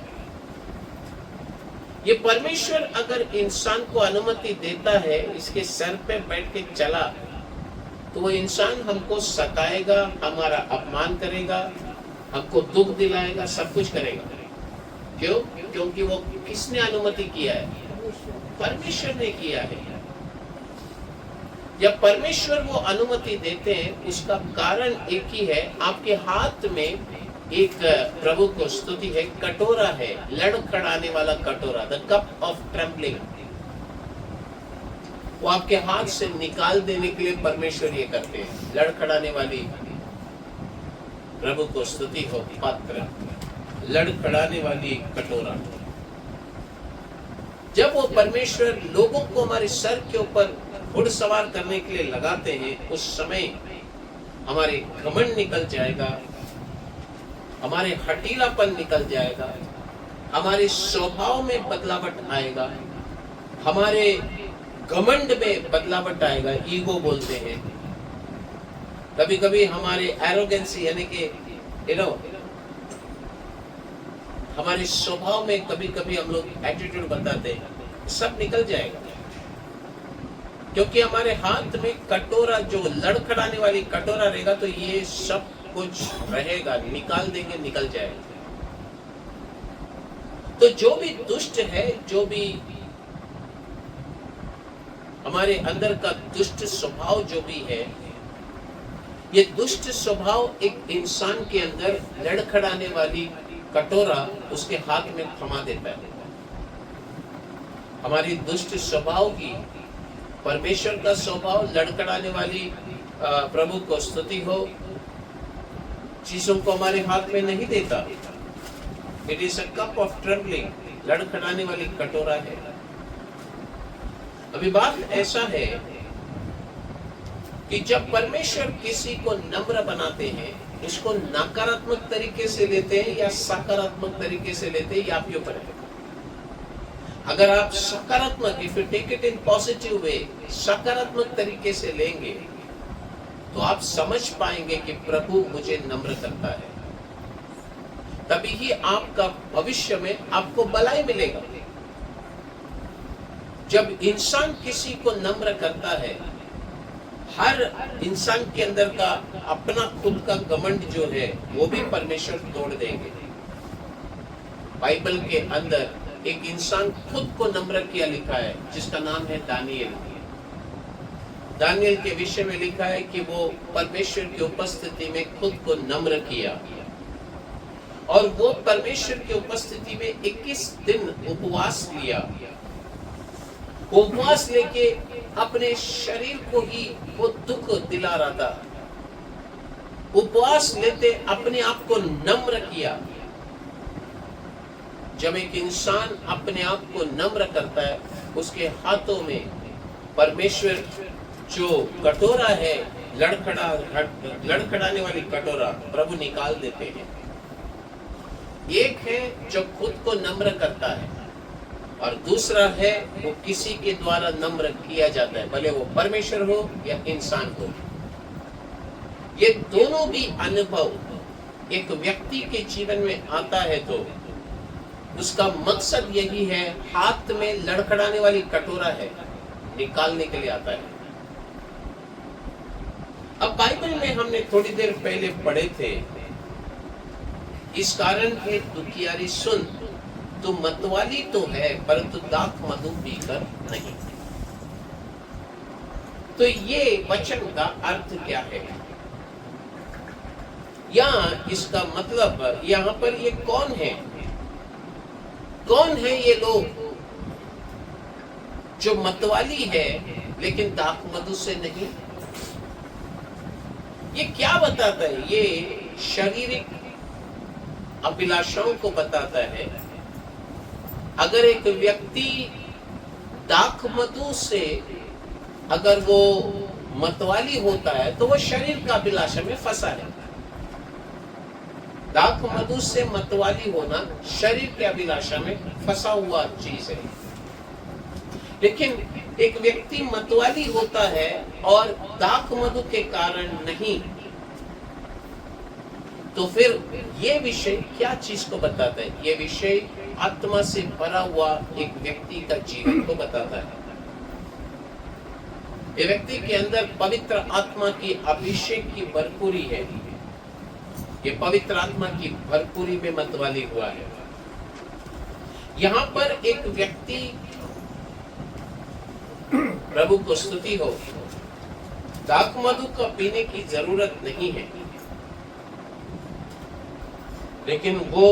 ये परमेश्वर अगर इंसान को अनुमति देता है इसके सर पे बैठ के चला, तो वो इंसान हमको सताएगा, हमारा अपमान करेगा, हमको दुख दिलाएगा, सब कुछ करेगा। क्यों? क्योंकि वो किसने अनुमति किया है? परमेश्वर ने किया है। जब परमेश्वर वो अनुमति देते हैं उसका कारण एक ही है। आपके हाथ में एक प्रभु को स्तुति है, कटोरा है, लड़खड़ाने वाला कटोरा, द कप ऑफ ट्रेम्बलिंग। वो आपके हाथ से निकाल देने के लिए परमेश्वर ये करते हैं। लड़खड़ाने वाली प्रभु को स्तुति हो पात्र, लड़खड़ाने वाली कटोरा। जब वो परमेश्वर लोगों को हमारे सर के ऊपर घुड़सवार करने के लिए लगाते हैं, उस समय हमारे घमंड निकल जाएगा, हमारे हठीलापन निकल जाएगा, हमारे स्वभाव में बदलावट आएगा, हमारे घमंड में बदलावट आएगा। ईगो बोलते हैं। कभी कभी हमारे एरोगेंसी यानी कि हमारे स्वभाव में कभी कभी हम लोग एटीट्यूड बताते हैं, सब निकल जाएगा। क्योंकि हमारे हाथ में कटोरा, जो लड़खड़ाने वाली कटोरा रहेगा, तो ये सब कुछ रहेगा, निकाल देंगे, निकल जाएगा। तो जो भी दुष्ट है, जो भी हमारे अंदर का दुष्ट स्वभाव जो भी है, ये दुष्ट स्वभाव एक इंसान के अंदर लड़खड़ाने वाली कटोरा उसके हाथ में थमा देता है। हमारी दुष्ट स्वभाव की, परमेश्वर का स्वभाव लड़खड़ाने वाली प्रभु को स्तुति हो, चीजों को हमारे हाथ में नहीं देता। It is a cup of trembling, लड़खड़ाने वाली कटोरा है। अभी बात ऐसा है कि जब परमेश्वर किसी को नम्र बनाते हैं, इसको नकारात्मक तरीके से लेते हैं या सकारात्मक तरीके से लेते हैं, ये आपके ऊपर है। अगर आप सकारात्मक, if you take it in positive way, सकारात्मक तरीके से लेंगे तो आप समझ पाएंगे कि प्रभु मुझे नम्र करता है। तभी ही आपका भविष्य में आपको भलाई मिलेगा। जब इंसान किसी को नम्र करता है, हर इंसान के अंदर का अपना खुद का घमंड जो है वो भी परमेश्वर तोड़ देंगे। बाइबल के अंदर एक इंसान खुद को नम्र किया लिखा है, जिसका नाम है दानियल। दानियल के विषय में लिखा है कि वो परमेश्वर की उपस्थिति में खुद को नम्र किया और वो परमेश्वर की उपस्थिति में 21 दिन उपवास लिया। उपवास लेके अपने शरीर को ही वो दुख दिला रहा था। उपवास लेते अपने आप को नम्र किया। जब एक इंसान अपने आप को नम्र करता है, उसके हाथों में परमेश्वर जो कटोरा है, लड़खड़ाने वाली कटोरा प्रभु निकाल देते हैं। एक है जो खुद को नम्र करता है और दूसरा है वो किसी के द्वारा नम्र किया जाता है, भले वो परमेश्वर हो या इंसान हो। ये दोनों भी अनुभव एक व्यक्ति के जीवन में आता है तो उसका मकसद यही है, हाथ में लड़खड़ाने वाली कटोरा है, निकालने के लिए आता है। अब बाइबल में हमने थोड़ी देर पहले पढ़े थे, इस कारण है दुखियारी सुन, तू मतवाली तो है परंतु दाख मधु पीकर नहीं। तो ये वचन का अर्थ क्या है, या इसका मतलब यहाँ पर ये कौन है? कौन है ये लोग जो मतवाली है लेकिन दाख मधु से नहीं? ये क्या बताता है? ये शारीरिक अभिलाषाओं को बताता है। अगर एक व्यक्ति दाख मधु से अगर वो मतवाली होता है तो वो शरीर का अभिलाषा में फंसा है। दाख मधु से मतवाली होना शरीर के अभिलाषा में फंसा हुआ चीज है। लेकिन एक व्यक्ति मतवाली होता है और दाख मधु के कारण नहीं, तो फिर ये विषय क्या चीज को बताता है? ये विषय आत्मा से भरा हुआ एक व्यक्ति का जीवन को बताता है। ये व्यक्ति के अंदर पवित्र आत्मा की अभिषेक की भरपूरी है। ये पवित्र आत्मा की भरपूरी में मतवाली हुआ है। यहाँ पर एक व्यक्ति, प्रभु को स्तुति हो, दाख मधु का पीने की जरूरत नहीं है, लेकिन वो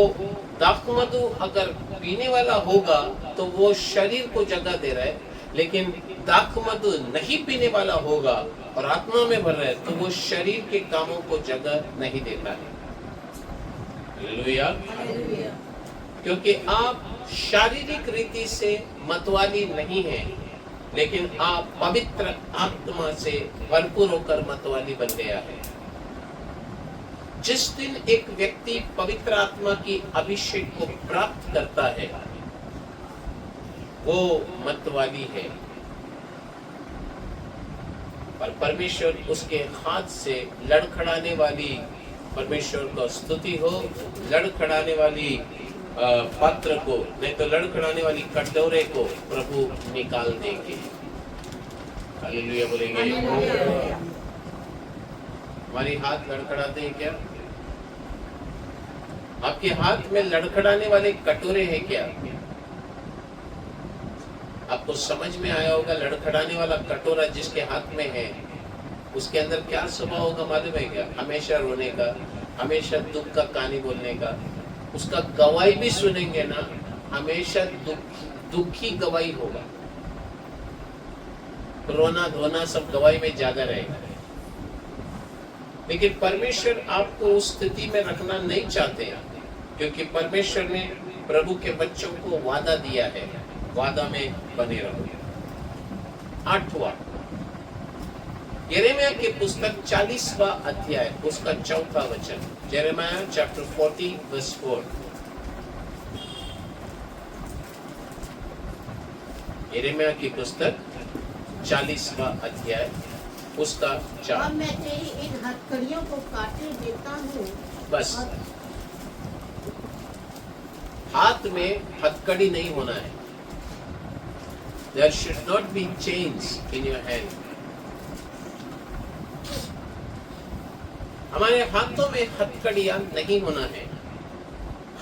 दाख मधु अगर पीने वाला होगा तो वो शरीर को जगह दे रहा है। लेकिन दाख मधु नहीं पीने वाला होगा और आत्मा में भर रहा है तो वो शरीर के कामों को जगह नहीं देता है। हालेलुया। क्योंकि आप शारीरिक रीति से मतवाली नहीं हैं, लेकिन आप पवित्र आत्मा से भरपूर होकर मतवाली बन गया है। जिस दिन एक व्यक्ति पवित्र आत्मा की अभिषेक को प्राप्त करता है वो मतवाली है और परमेश्वर उसके हाथ से लड़खड़ाने वाली, परमेश्वर को स्तुति हो, लड़खड़ाने वाली पात्र को, नहीं तो लड़खड़ाने वाली कटोरे को प्रभु निकाल देंगे। हालेलुया बोलेंगे। हमारी हाथ लड़खड़ाते हैं क्या? आपके हाथ में लड़खड़ाने वाले कटोरे हैं क्या? आपको समझ में आया होगा, लड़खड़ाने वाला कटोरा जिसके हाथ में है उसके अंदर क्या स्वभाव होगा मालूम है क्या? हमेशा रोने का, हमेशा दुख का कहानी बोलने का। उसका गवाही भी सुनेंगे ना, हमेशा दुखी गवाही होगा, रोना धोना सब गवाही में ज्यादा रहेगा। लेकिन परमेश्वर आपको उस स्थिति में रखना नहीं चाहते, क्योंकि परमेश्वर ने प्रभु के बच्चों को वादा दिया है, वादा में बने रहो। 8वां, यिर्मयाह की पुस्तक 40वां अध्याय उसका 4था वचन। यिर्मयाह चैप्टर 40 वर्स 4। यिर्मयाह की पुस्तक 40वां अध्याय उसका 4। अब मैं तेरी इन हथकड़ियों को काटे देता हूँ। बस हाथ में हथकड़ी नहीं होना है। There should not be chains in your hand. हमारे हाथों में हथकड़ियां नहीं होना है।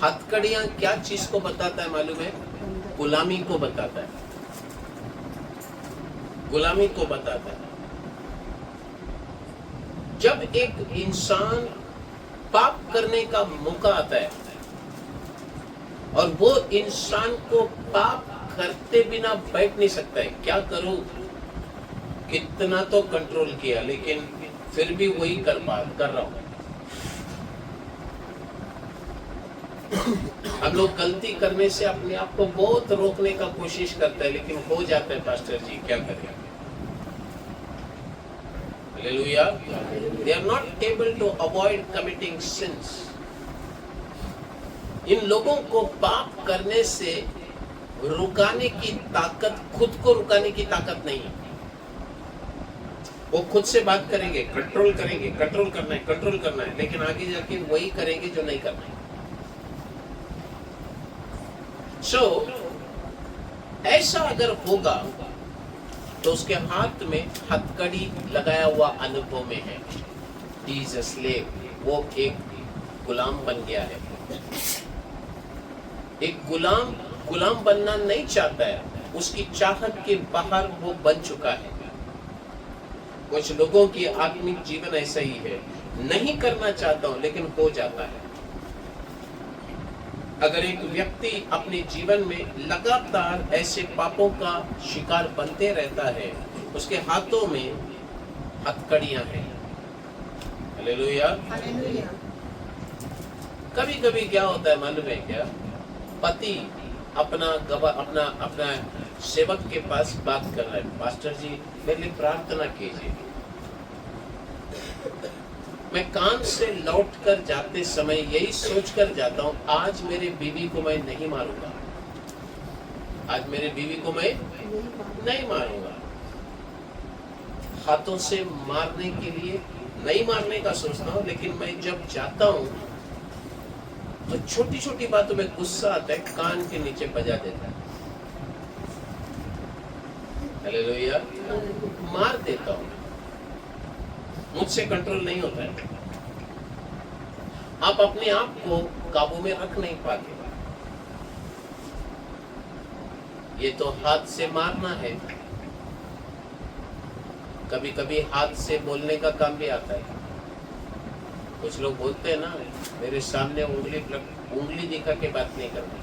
हथकड़ियां क्या चीज को बताता है मालूम है? गुलामी को बताता है। गुलामी को बताता है। जब एक इंसान पाप करने का मौका आता है और वो इंसान को पाप करते बिना बैठ नहीं सकता है, क्या करूं, कितना तो कंट्रोल किया लेकिन फिर भी वही कर रहा हूं। हम लोग गलती करने से अपने आप को बहुत रोकने का कोशिश करते हैं लेकिन हो जाता है। पास्टर जी क्या करें? Hallelujah. They are not able to avoid committing sins. इन लोगों को पाप करने से रुकाने की ताकत, खुद को रुकाने की ताकत नहीं है। वो खुद से बात करेंगे, कंट्रोल करेंगे, कंट्रोल करना है, लेकिन आगे जाके वही करेंगे जो नहीं करना है। So, ऐसा अगर होगा तो उसके हाथ में हथकड़ी लगाया हुआ अनुभव में है। He is a slave. वो एक गुलाम बन गया है। एक गुलाम बनना नहीं चाहता है, उसकी चाहत के बाहर वो बन चुका है। कुछ लोगों की आत्मिक जीवन ऐसा ही है, नहीं करना चाहता हूं लेकिन हो जाता है। अगर एक व्यक्ति अपने जीवन में लगातार ऐसे पापों का शिकार बनते रहता है, उसके हाथों में हथकड़ियां हैं। हालेलुया। हालेलुया। कभी-कभी क्या होता है मालूम है क्या? पति अपना सेवक के पास बात कर रहा है, पास्टर जी मेरे लिए प्रार्थना कीजिए। मैं काम से लौट कर जाते समय यही सोच कर जाता हूँ, आज मेरे बीवी को मैं नहीं मारूंगा, आज मेरे बीवी को मैं नहीं मारूंगा। हाथों से मारने के लिए नहीं मारने का सोचता हूँ, लेकिन मैं जब जाता हूँ तो छोटी छोटी बातों में गुस्सा आता है, कान के नीचे बजा देता है। हालेलुया। मार देता हूँ, मुझसे कंट्रोल नहीं होता है। आप अपने आप को काबू में रख नहीं पाते। ये तो हाथ से मारना है। कभी कभी हाथ से बोलने का काम भी आता है। कुछ लोग बोलते हैं ना, मेरे सामने उंगली दिखा के बात नहीं करनी।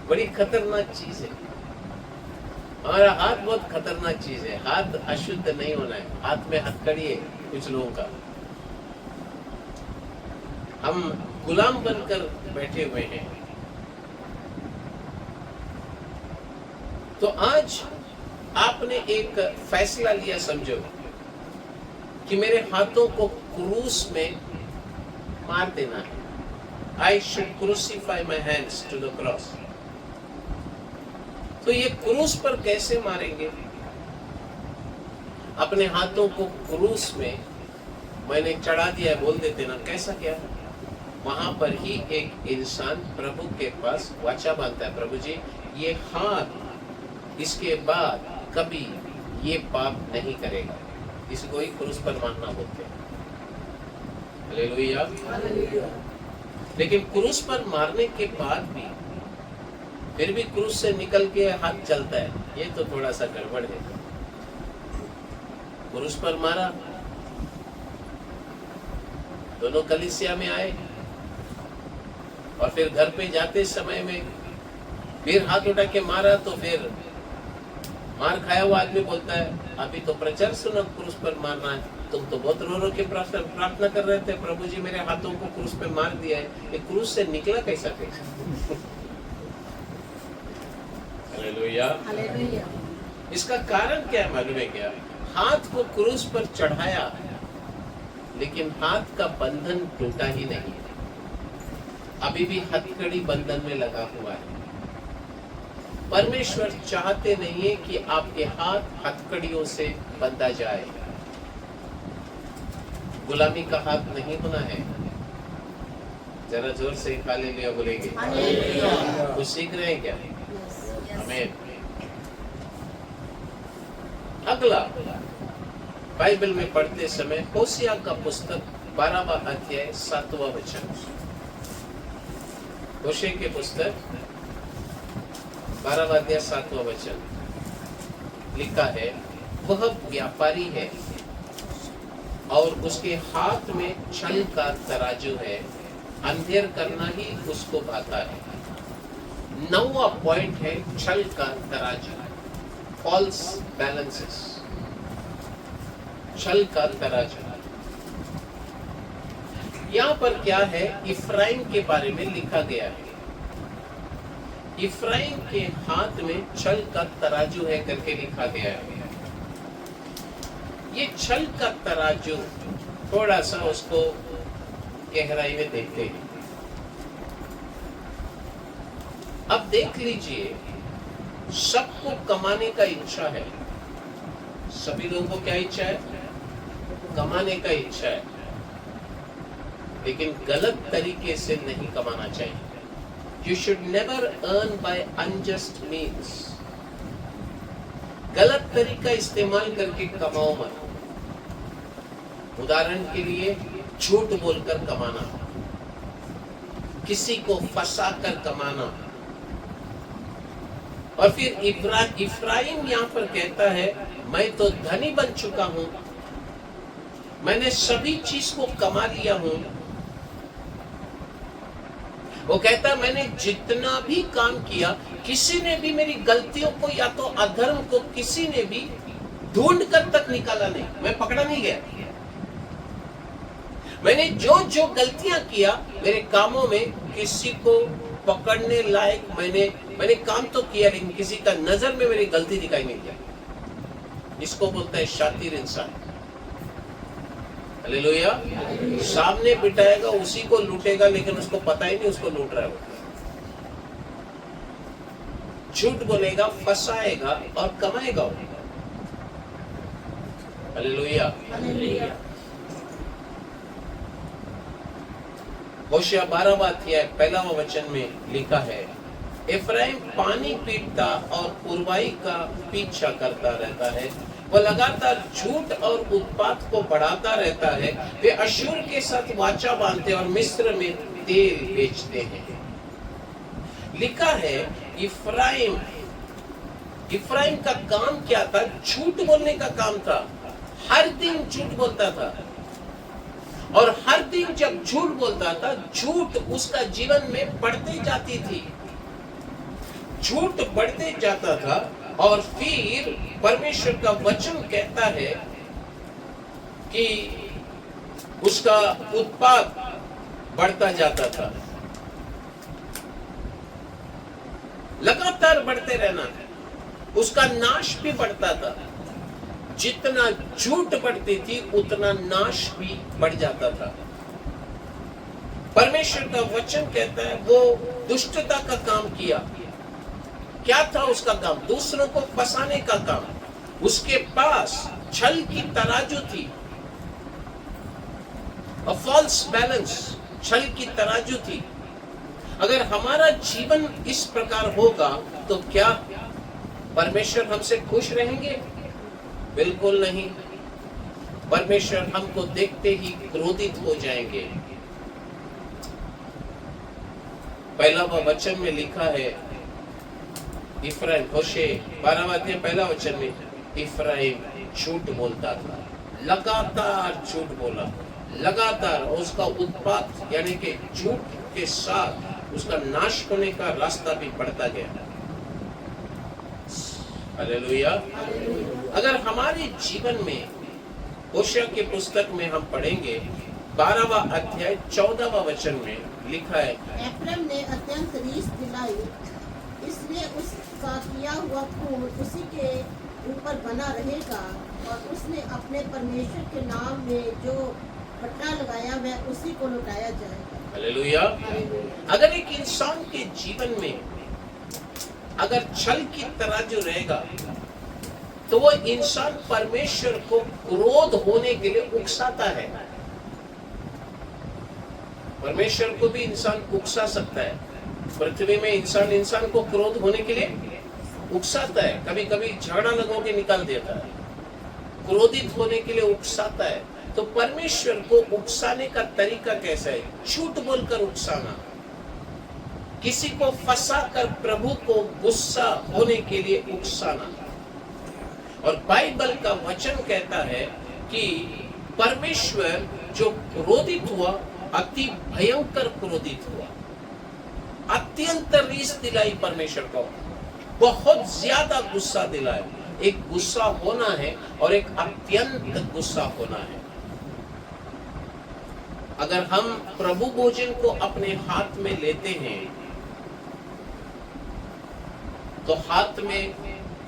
बड़ी खतरनाक चीज है। हमारा हाथ बहुत खतरनाक चीज है। हाथ अशुद्ध नहीं होना है। हाथ में हथकड़ी है कुछ लोगों का। हम गुलाम बनकर बैठे हुए हैं। तो आज आपने एक फैसला लिया, समझो, कि मेरे हाथों को क्रूस में मार देना है। I should crucify my hands to the cross. तो ये क्रूस पर कैसे मारेंगे? अपने हाथों को क्रूस में मैंने चढ़ा दिया, बोल देते ना, कैसा क्या? वहां पर ही एक इंसान प्रभु के पास वाचा बांधता है, प्रभु जी ये हाथ इसके बाद कभी ये पाप नहीं करेगा। इसको ही क्रूस पर मारना बोलते हैं। हालेलुया। लेकिन क्रूस पर मारने के बाद भी फिर भी क्रूस से निकल के हाथ चलता है, ये तो थोड़ा सा गड़बड़ है। क्रूस पर मारा, दोनों कलीसिया में आए और फिर घर पे जाते समय में फिर हाथ उठा के मारा, तो फिर मार खाया हुआ आदमी बोलता है, अभी तो प्रचार सुनो, क्रूस पर मारना है, तुम तो बहुत रो रो के प्रार्थना कर रहे थे, प्रभु जी मेरे हाथों को क्रूस पे मार दिया है, ये क्रूस से निकला कैसा? हालेलुया। हालेलुया। इसका कारण क्या है मालूम है क्या? हाथ को क्रूस पर चढ़ाया लेकिन हाथ का बंधन टूटा ही नहीं, अभी भी हथकड़ी बंधन में लगा हुआ है। परमेश्वर चाहते नहीं है कि आपके हाथ हथकड़ियों से बंधा जाए। गुलामी का हाथ नहीं होना है। जरा जोर से हालेलुया बोलेंगे। हालेलुया। कुछ सीख रहे हैं क्या? आमीन। अगला बाइबल में पढ़ते समय होशिया का पुस्तक 12वां अध्याय 7वां वचन। होशिया के पुस्तक 12वां अध्याय 7वां वचन लिखा है, वह व्यापारी है और उसके हाथ में छल का तराजू है, अंधेर करना ही उसको भाता है। 9वां पॉइंट है छल का तराजू, फॉल्स बैलेंसेस, छल का तराजू। यहां पर क्या है? इफ्राइम के बारे में लिखा गया है। इफ्राइम के हाथ में छल का तराजू है करके लिखा गया है। ये छल का तराजू, थोड़ा सा उसको गहराई में देखते हैं। अब देख लीजिए, सबको कमाने का इच्छा है। सभी लोगों को क्या इच्छा है? कमाने का इच्छा है, लेकिन गलत तरीके से नहीं कमाना चाहिए। You should never earn by unjust means. गलत तरीका इस्तेमाल करके कमाओ मत। उदाहरण के लिए झूठ बोलकर कमाना, किसी को फंसा कर कमाना। और फिर इफ्राइम यहाँ पर कहता है, मैं तो धनी बन चुका हूं, मैंने सभी चीज को कमा लिया हूं। वो कहता, मैंने जितना भी काम किया, किसी ने भी मेरी गलतियों को या तो अधर्म को किसी ने भी ढूंढ कर तक निकाला नहीं, मैं पकड़ा नहीं गया। मैंने जो जो गलतियां किया मेरे कामों में, किसी को पकड़ने लायक मैंने काम तो किया, लेकिन किसी का नजर में मेरी गलती दिखाई नहीं दिया। इसको बोलता है शातिर इंसान। हालेलुया। सामने बिठाएगा, उसी को लूटेगा, लेकिन उसको पता ही नहीं उसको लूट रहा है। झूठ बोलेगा, फंसाएगा और कमाएगा। हालेलुया। होशिया 12वां अध्याय 1वां वचन में लिखा है, इफ्राइम पानी पीटता और पुरवाई का पीछा करता रहता है, वह लगातार झूठ और उत्पात को बढ़ाता रहता है। वे अश्शूर के साथ वाचा बांधते और मिस्र में तेल बेचते हैं। लिखा है इफ्राइम का काम क्या था? झूठ बोलने का काम था। हर दिन झूठ बोलता था, और हर दिन जब झूठ बोलता था, झूठ उसका जीवन में बढ़ती जाती थी। झूठ बढ़ते जाता था, और फिर परमेश्वर का वचन कहता है कि उसका उत्पाद बढ़ता जाता था। लगातार बढ़ते रहना, उसका नाश भी बढ़ता था। जितना झूठ बढ़ती थी, उतना नाश भी बढ़ जाता था। परमेश्वर का वचन कहता है, वो दुष्टता का काम किया। क्या था उसका काम? दूसरों को फंसाने का काम। उसके पास छल की तराजू थी, फॉल्स बैलेंस, छल की तराजू थी। अगर हमारा जीवन इस प्रकार होगा तो क्या परमेश्वर हमसे खुश रहेंगे? बिल्कुल नहीं। परमेश्वर हमको देखते ही क्रोधित हो जाएंगे। पहला वचन में लिखा है, इफ्राइम, होशे 12वां अध्याय 1वां वचन में, इफ्राइम झूठ बोलता था, लगातार झूठ बोला, लगातार उसका उत्पात यानी कि झूठ के साथ उसका नाश होने का रास्ता भी बढ़ता गया। हालेलुया। अगर हमारे जीवन में होशिया की पुस्तक में हम पढ़ेंगे 12वां अध्याय 14वां वचन में लिखा है, एफ्राइम ने अत्यंत रीस दिलाई इसलिए उसका किया हुआ खून उसी के ऊपर बना रहेगा और उसने अपने परमेश्वर के नाम में जो पट्टा लगाया वह उसी को लौटाया जाएगा। हालेलुया। हालेलुया। अगर एक इंसान के जीवन में अगर छल की तराजू रहेगा तो वो इंसान परमेश्वर को क्रोध होने के लिए उकसाता है। परमेश्वर को भी इंसान उकसा सकता है। पृथ्वी में इंसान को क्रोध होने के लिए उकसाता है, कभी कभी झगड़ा लगो के निकाल देता है, क्रोधित होने के लिए उकसाता है। तो परमेश्वर को उकसाने का तरीका कैसा है? झूठ बोलकर उकसाना, किसी को फंसाकर प्रभु को गुस्सा होने के लिए उकसाना। और बाइबल का वचन कहता है कि परमेश्वर जो क्रोधित हुआ, अति भयंकर क्रोधित हुआ, अत्यंत रीस दिलाई परमेश्वर को, बहुत ज्यादा गुस्सा दिलाया। एक गुस्सा होना है और एक अत्यंत गुस्सा होना है। अगर हम प्रभु भोजन को अपने हाथ में लेते हैं तो हाथ में,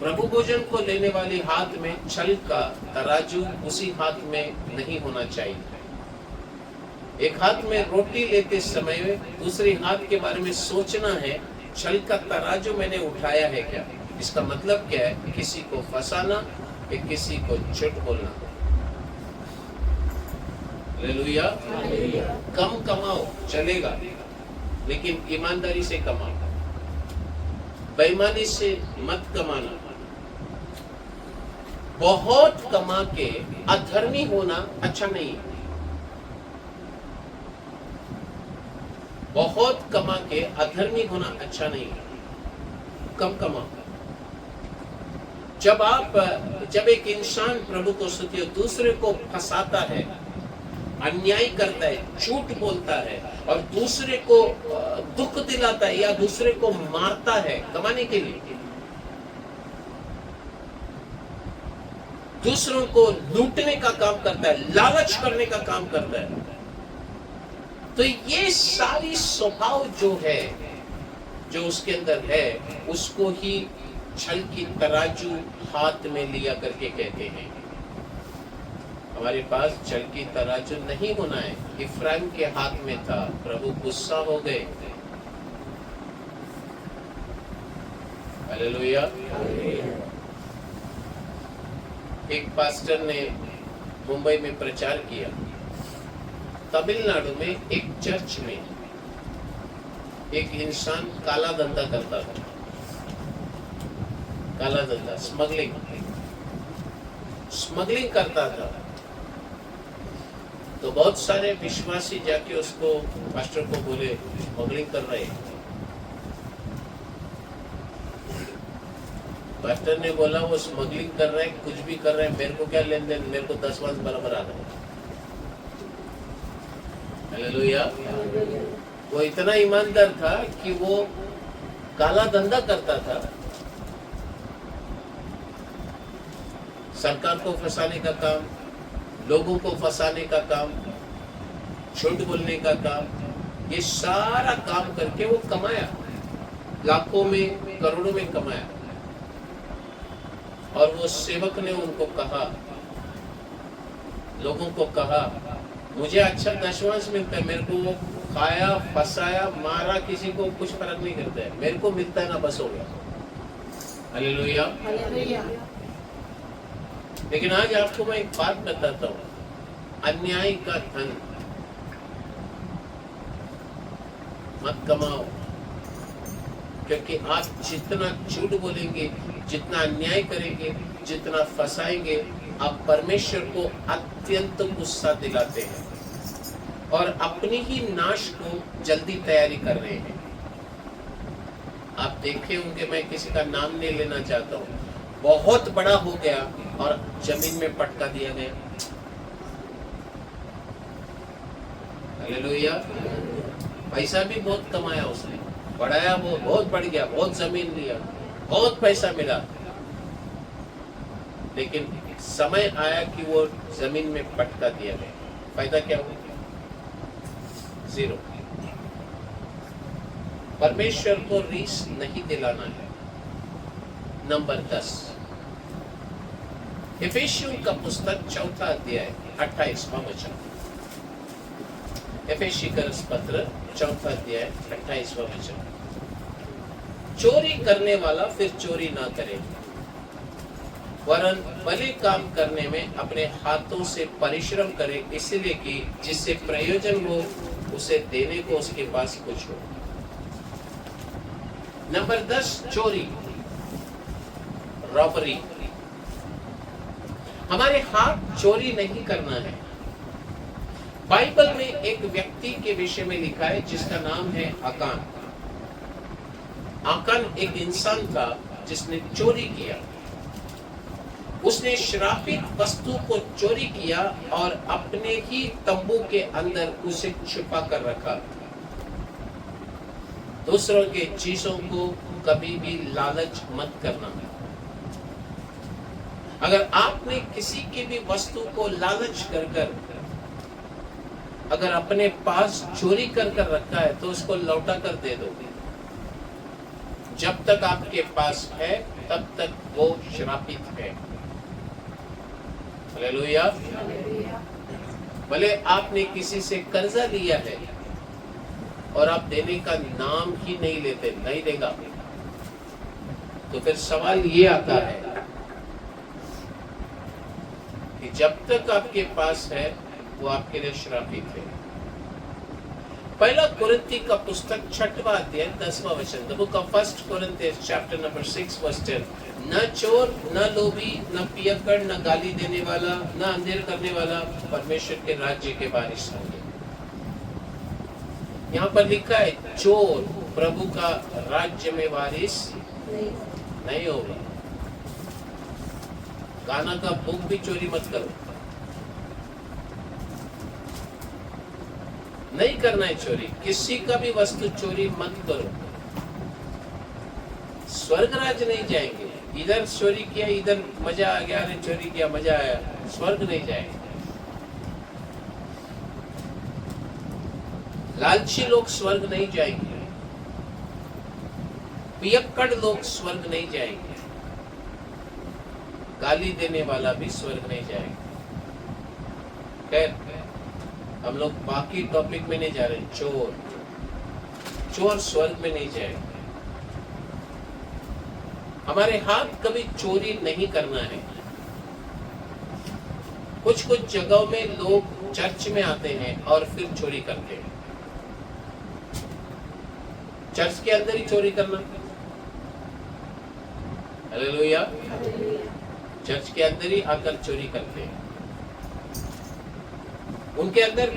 प्रभु भोजन को लेने वाली हाथ में छल का तराजू उसी हाथ में नहीं होना चाहिए। एक हाथ में रोटी लेते समय दूसरे हाथ के बारे में सोचना है, छल का तराजू मैंने उठाया है क्या? इसका मतलब क्या है? किसी को फंसाना या किसी को झूठ बोलना। हालेलुया। कम कमाओ चलेगा, लेकिन ईमानदारी से कमाओ, बेईमानी से मत कमाना। बहुत कमा के अधर्मी होना अच्छा नहीं है। बहुत कमा के अधर्मी होना अच्छा नहीं है। कम कमाओ। जब एक इंसान प्रभु को स्तुति और दूसरे को फंसाता है, अन्याय करता है, झूठ बोलता है और दूसरे को दुख दिलाता है या दूसरे को मारता है कमाने के लिए, दूसरों को लूटने का काम करता है, लालच करने का काम करता है, तो ये सारी स्वभाव जो है, जो उसके अंदर है, उसको ही छल की तराजू हाथ में लिया करके कहते हैं। हमारे पास छल की तराजू नहीं होना है। इफ्राइम के हाथ में था, प्रभु गुस्सा हो गए। हालेलुया। एक पास्टर ने मुंबई में प्रचार किया। तमिलनाडु में एक चर्च में एक इंसान काला धंधा करता था। काला धंधा, स्मगलिंग करता था। तो बहुत सारे विश्वासी जाके उसको, पास्टर को बोले स्मगलिंग कर रहे हैं। पास्टर ने बोला वो स्मगलिंग कर रहे हैं, कुछ भी कर रहे हैं, मेरे को क्या लेन देन, मेरे को 10 वर्ष बराबर आ रहा है। हालेलुया। वो इतना ईमानदार था कि वो काला धंधा करता था, सरकार को फंसाने का काम, लोगों को फंसाने का काम, झूठ बोलने का काम, ये सारा काम करके वो कमाया, लाखों में करोड़ों में कमाया। और वो सेवक ने उनको कहा, लोगों को कहा, मुझे अच्छा दशवांश मिलता है, मेरे को वो खाया, फंसाया, मारा, किसी को कुछ फर्क नहीं करता है, मेरे को मिलता है ना, बस हो गया। हालेलुया। लेकिन आज आपको मैं एक बात बताता हूँ, अन्याय का धन मत कमाओ, क्योंकि आप जितना झूठ बोलेंगे, जितना अन्याय करेंगे, जितना फंसाएंगे, आप परमेश्वर को अत्यंत गुस्सा दिलाते हैं और अपनी ही नाश को जल्दी तैयारी कर रहे हैं। आप देखे होंगे, मैं किसी का नाम नहीं लेना चाहता हूँ, बहुत बड़ा हो गया और जमीन में पटका दिया गया। हालेलुया। पैसा भी बहुत कमाया उसने, बढ़ाया, वो बहुत बढ़ गया, बहुत जमीन लिया, बहुत पैसा मिला, लेकिन समय आया कि वो जमीन में पटका दिया गया। फायदा क्या हुआ? 0। परमेश्वर को रीस नहीं दिलाना है। नंबर 10, एफेसियों का पुस्तक 4 अध्याय 28वां वचन। एफेसी का पत्र 4 अध्याय 28वां वचन। चोरी करने वाला फिर चोरी ना करे, वरन भले काम करने में अपने हाथों से परिश्रम करे, इसलिए कि जिससे प्रयोजन हो उसे देने को उसके पास कुछ हो। नंबर 10, चोरी, रॉबरी। हमारे हाथ चोरी नहीं करना है। बाइबल में एक व्यक्ति के विषय में लिखा है जिसका नाम है आकान। आकान एक इंसान था जिसने चोरी किया। उसने श्रापित वस्तु को चोरी किया और अपने ही तंबू के अंदर उसे छुपा कर रखा। दूसरों के चीजों को कभी भी लालच मत करना। अगर आपने किसी की भी वस्तु को लालच कर अगर अपने पास चोरी कर रखा है तो उसको लौटा कर दे दो। जब तक आपके पास है तब तक वो श्रापित है। हालेलुया। भले आपने किसी से कर्जा लिया है और आप देने का नाम ही नहीं लेते, नहीं देगा, तो फिर सवाल ये आता है कि जब तक आपके पास है वो आपके लिए श्रापित है। पहला कुरिन्थी का पुस्तक 6वां अध्याय 10वां वचन। The book of first Corinthians chapter number 6 verse 10। न चोर, न लोभी, न पियक्कड़, न गाली देने वाला, न अंधेर करने वाला परमेश्वर के राज्य के वारिस होंगे। यहाँ पर लिखा है चोर प्रभु का राज्य में वारिस नहीं होगा। गाना का बुक भी चोरी मत करो, नहीं करना है चोरी। किसी का भी वस्तु चोरी मत करो। स्वर्ग राज्य नहीं जाएंगे। इधर चोरी किया, इधर मजा आ गया, अरे चोरी किया मजा आया, स्वर्ग नहीं जाएंगे। लालची लोग स्वर्ग नहीं जाएंगे। पियक्कड़ लोग स्वर्ग नहीं जाएंगे। गाली देने वाला भी स्वर्ग नहीं जाएगा। खैर, हम लोग बाकी टॉपिक में नहीं जा रहे। चोर स्वर्ग में नहीं जाएगा। हमारे हाथ कभी चोरी नहीं करना है। कुछ जगहों में लोग चर्च में आते हैं और फिर चोरी करते हैं। चर्च के अंदर ही चोरी करना। हालेलुया। चर्च के अंदर ही आकर चोरी करते हैं। उनके अंदर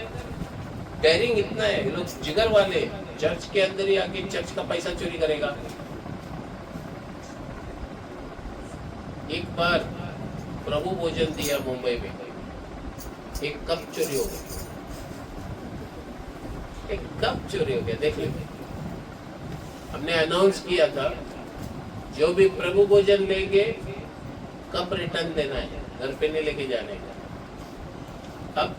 डेयरिंग इतना है, ये लोग जिगर वाले, चर्च के अंदर ही आके चर्च का पैसा चोरी करेगा। एक बार प्रभु भोजन दिया मुंबई में, एक कप चोरी हो गया। एक कप चोरी हो गया, देख ले। हमने अनाउंस किया था जो भी प्रभु भोजन लेंगे कप रिटर्न देना है, घर पे नहीं लेके जाने का। अब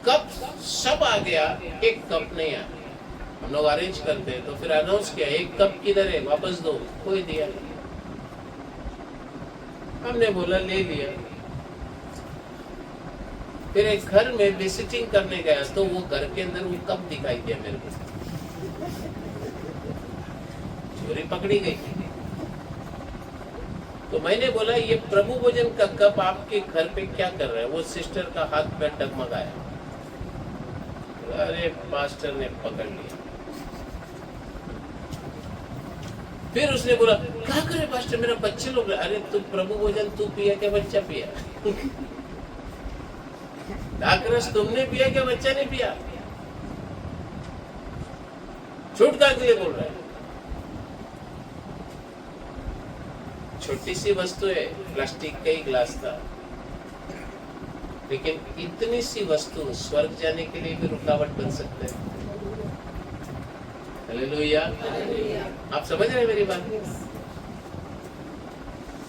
कप सब आ गया, एक कप नहीं आया। हम लोग अरेंज करते हैं तो फिर अनाउंस किया एक कप किधर है, वापस दो। कोई दिया नहीं। हमने बोला ले लिया। फिर एक घर में विजिटिंग करने गया तो वो घर के अंदर वो कप दिखाई दिया मेरे को। चोरी पकड़ी गई। तो मैंने बोला ये प्रभु भोजन का कप आपके घर पे क्या कर रहा है? वो सिस्टर का हाथ पैर डगमगाया। अरे पास्टर ने पकड़ लिया। फिर उसने बोला क्या करे पास्टर, मेरा बच्चे लोग। अरे तू प्रभु भोजन तू पिया क्या बच्चा पिया? दाकरस तुमने पिया क्या बच्चा ने पिया? झूठ का के लिए बोल रहा है। छोटी सी वस्तु है, प्लास्टिक का ही ग्लास था, लेकिन इतनी सी वस्तु स्वर्ग जाने के लिए भी रुकावट बन सकता है। हालेलुया। आप समझ रहे हैं मेरी बात?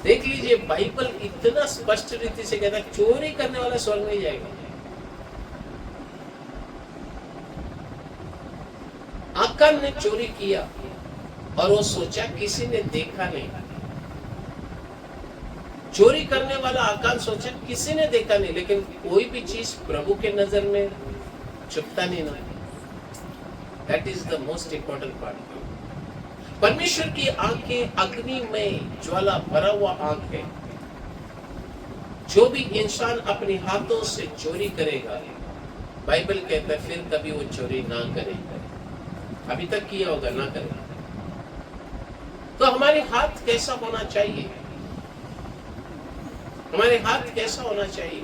देख लीजिए, बाइबल इतना स्पष्ट रीति से कहता है चोरी करने वाला स्वर्ग नहीं जाएगा। आकान ने चोरी किया और वो सोचा किसी ने देखा नहीं। चोरी करने वाला आकान सोचा किसी ने देखा नहीं, लेकिन कोई भी चीज प्रभु के नजर में छुपता नहीं ना। That is the most important part. परमेश्वर की आंखें अग्नि में ज्वाला भरा हुआ आंख है। जो भी इंसान अपने हाथों से चोरी करेगा, बाइबल कहता है फिर कभी वो चोरी ना करेगा। अभी तक किया होगा, ना करेगा। तो हमारे हाथ कैसा होना चाहिए? हमारे हाथ कैसा होना चाहिए?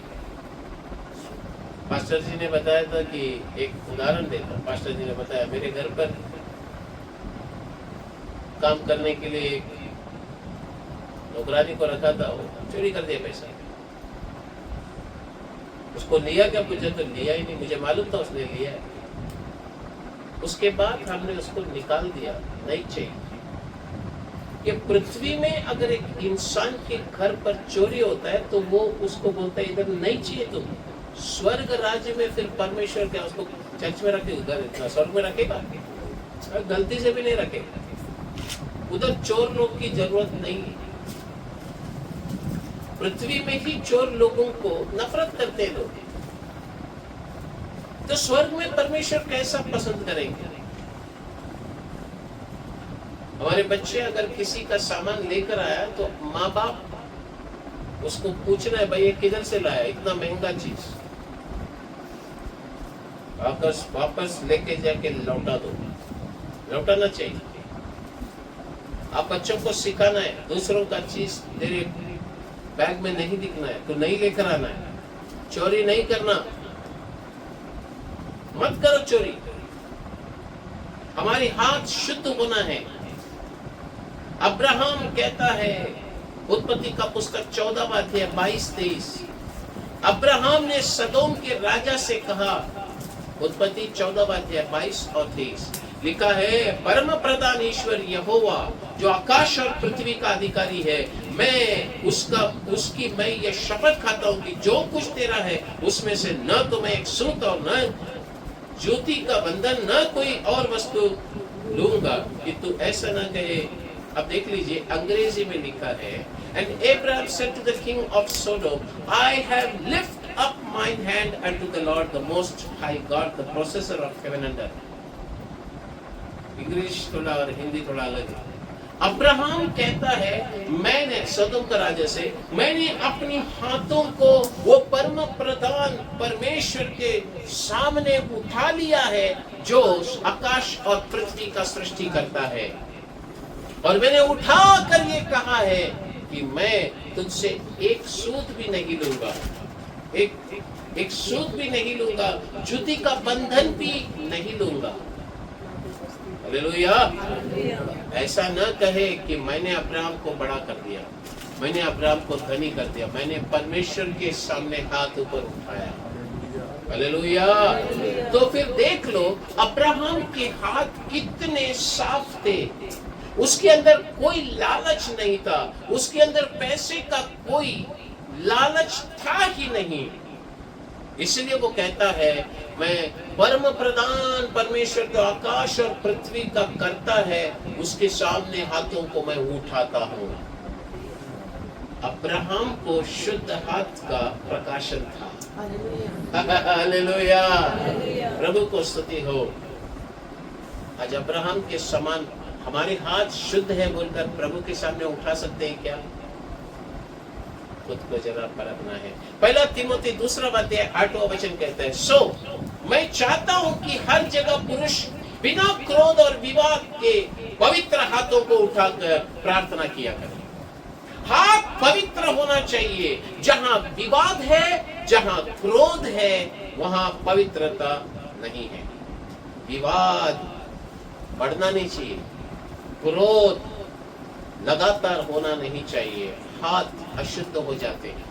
पास्टर जी ने बताया था कि एक उदाहरण देता। पास्टर जी ने बताया मेरे घर पर काम करने के लिए एक नौकरानी को रखा था, वो चोरी कर दिया पैसा। उसको लिया क्या पूछा तो लिया ही नहीं, मुझे मालूम था उसने लिया है। उसके बाद हमने उसको निकाल दिया, नहीं चाहिए। कि पृथ्वी में अगर एक इंसान के घर पर चोरी होता है तो वो उसको बोलता है इधर नहीं चाहिए तुम। स्वर्ग राज्य में फिर परमेश्वर क्या उसको चर्च में रखेगा, स्वर्ग में रखेगा? गलती से भी नहीं रखेगा। उधर चोर लोग की जरूरत नहीं है। पृथ्वी में ही चोर लोगों को नफरत करते हैं लोग। तो स्वर्ग में परमेश्वर कैसा पसंद करेंगे? हमारे बच्चे अगर किसी का सामान लेकर आया तो माँ बाप उसको पूछना है भाई ये किधर से लाया, इतना महंगा चीज। वापस लेके जाके लौटा दो, लौटाना चाहिए। आप बच्चों को सिखाना है दूसरों का चीज तेरे बैग में नहीं दिखना है तो नहीं लेकर आना है। चोरी नहीं करना, मत करो चोरी। हमारे हाथ शुद्ध होना है। अब्राहम कहता है उत्पत्ति का पुस्तक 14वां अध्याय 22-23, अब्राहम ने सदोम के राजा से कहा, उत्पत्ति 14वां अध्याय 22 और 23 लिखा है, परम प्रधान ईश्वर यहोवा जो आकाश और पृथ्वी का अधिकारी है, मैं उसकी मैं ये शपथ खाता हूं कि जो कुछ तेरा है उसमें से न तो मैं एक सूत और न ज्योति का बंधन न कोई और वस्तु लूंगा कि तू ऐसा ना कहे। अब देख लीजिए अंग्रेजी में लिखा है, and Abraham said to the king of Sodom, I have lifted up mine hand unto the Lord the most high God, the possessor of heaven and earth। English थोड़ा और हिंदी थोड़ा अलग है। अब्राहम कहता है मैंने सदोम का राजा से मैंने अपनी हाथों को वो परम प्रधान परमेश्वर के सामने उठा लिया है जो आकाश और पृथ्वी का सृष्टि करता है, और मैंने उठा कर ये कहा है कि मैं तुझसे एक सूत भी नहीं लूंगा, एक सूत भी नहीं लूंगा, ज्योति का बंधन भी नहीं लूंगा। हालेलुया। ऐसा न कहे कि मैंने अब्राहम को बड़ा कर दिया, मैंने अब्राहम को धनी कर दिया, मैंने परमेश्वर के सामने हाथ ऊपर उठाया। हालेलुया। तो फिर देख लो अब्राहम के हाथ कितने साफ थे। उसके अंदर कोई लालच नहीं था, उसके अंदर पैसे का कोई लालच था ही नहीं। इसलिए वो कहता है मैं परम प्रधान परमेश्वर जो आकाश और पृथ्वी का करता है उसके सामने हाथों को मैं उठाता हूं। अब्राहम को शुद्ध हाथ का प्रकाशन था। हालेलुया। प्रभु को स्तुति हो। आज अब्राहम के समान हमारे हाथ शुद्ध है बोलकर प्रभु के सामने उठा सकते हैं क्या? खुद को जरा परखना है। पहला तिमोथी 2वां अध्याय 8वां वचन कहता है, सो मैं चाहता हूं कि हर जगह पुरुष बिना क्रोध और विवाद के पवित्र हाथों को उठाकर प्रार्थना किया करे। हाथ पवित्र होना चाहिए। जहां विवाद है, जहां क्रोध है, वहां पवित्रता नहीं है। विवाद बढ़ना नहीं चाहिए, क्रोध लगातार होना नहीं चाहिए, हाथ अशुद्ध हो जाते हैं।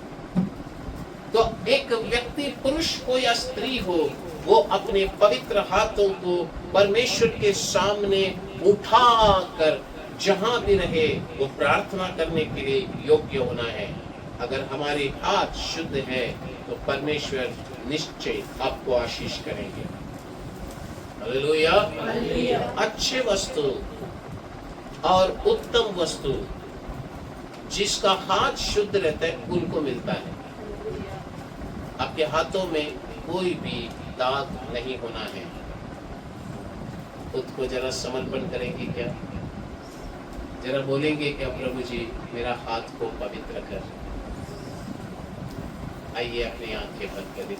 तो एक व्यक्ति पुरुष हो या स्त्री हो, वो अपने पवित्र हाथों को परमेश्वर के सामने उठाकर जहां भी रहे वो प्रार्थना करने के लिए योग्य होना है। अगर हमारे हाथ शुद्ध है तो परमेश्वर निश्चय आपको आशीष करेंगे। हालेलुया। अच्छे वस्तु और उत्तम वस्तु जिसका हाथ शुद्ध रहता है उनको मिलता है। आपके हाथों में कोई भी दाग नहीं होना है। खुद को जरा समर्पण करेंगे क्या? जरा बोलेंगे क्या, प्रभु जी मेरा हाथ को पवित्र कर। आइए अपनी आंखें बंद कर दीजिए।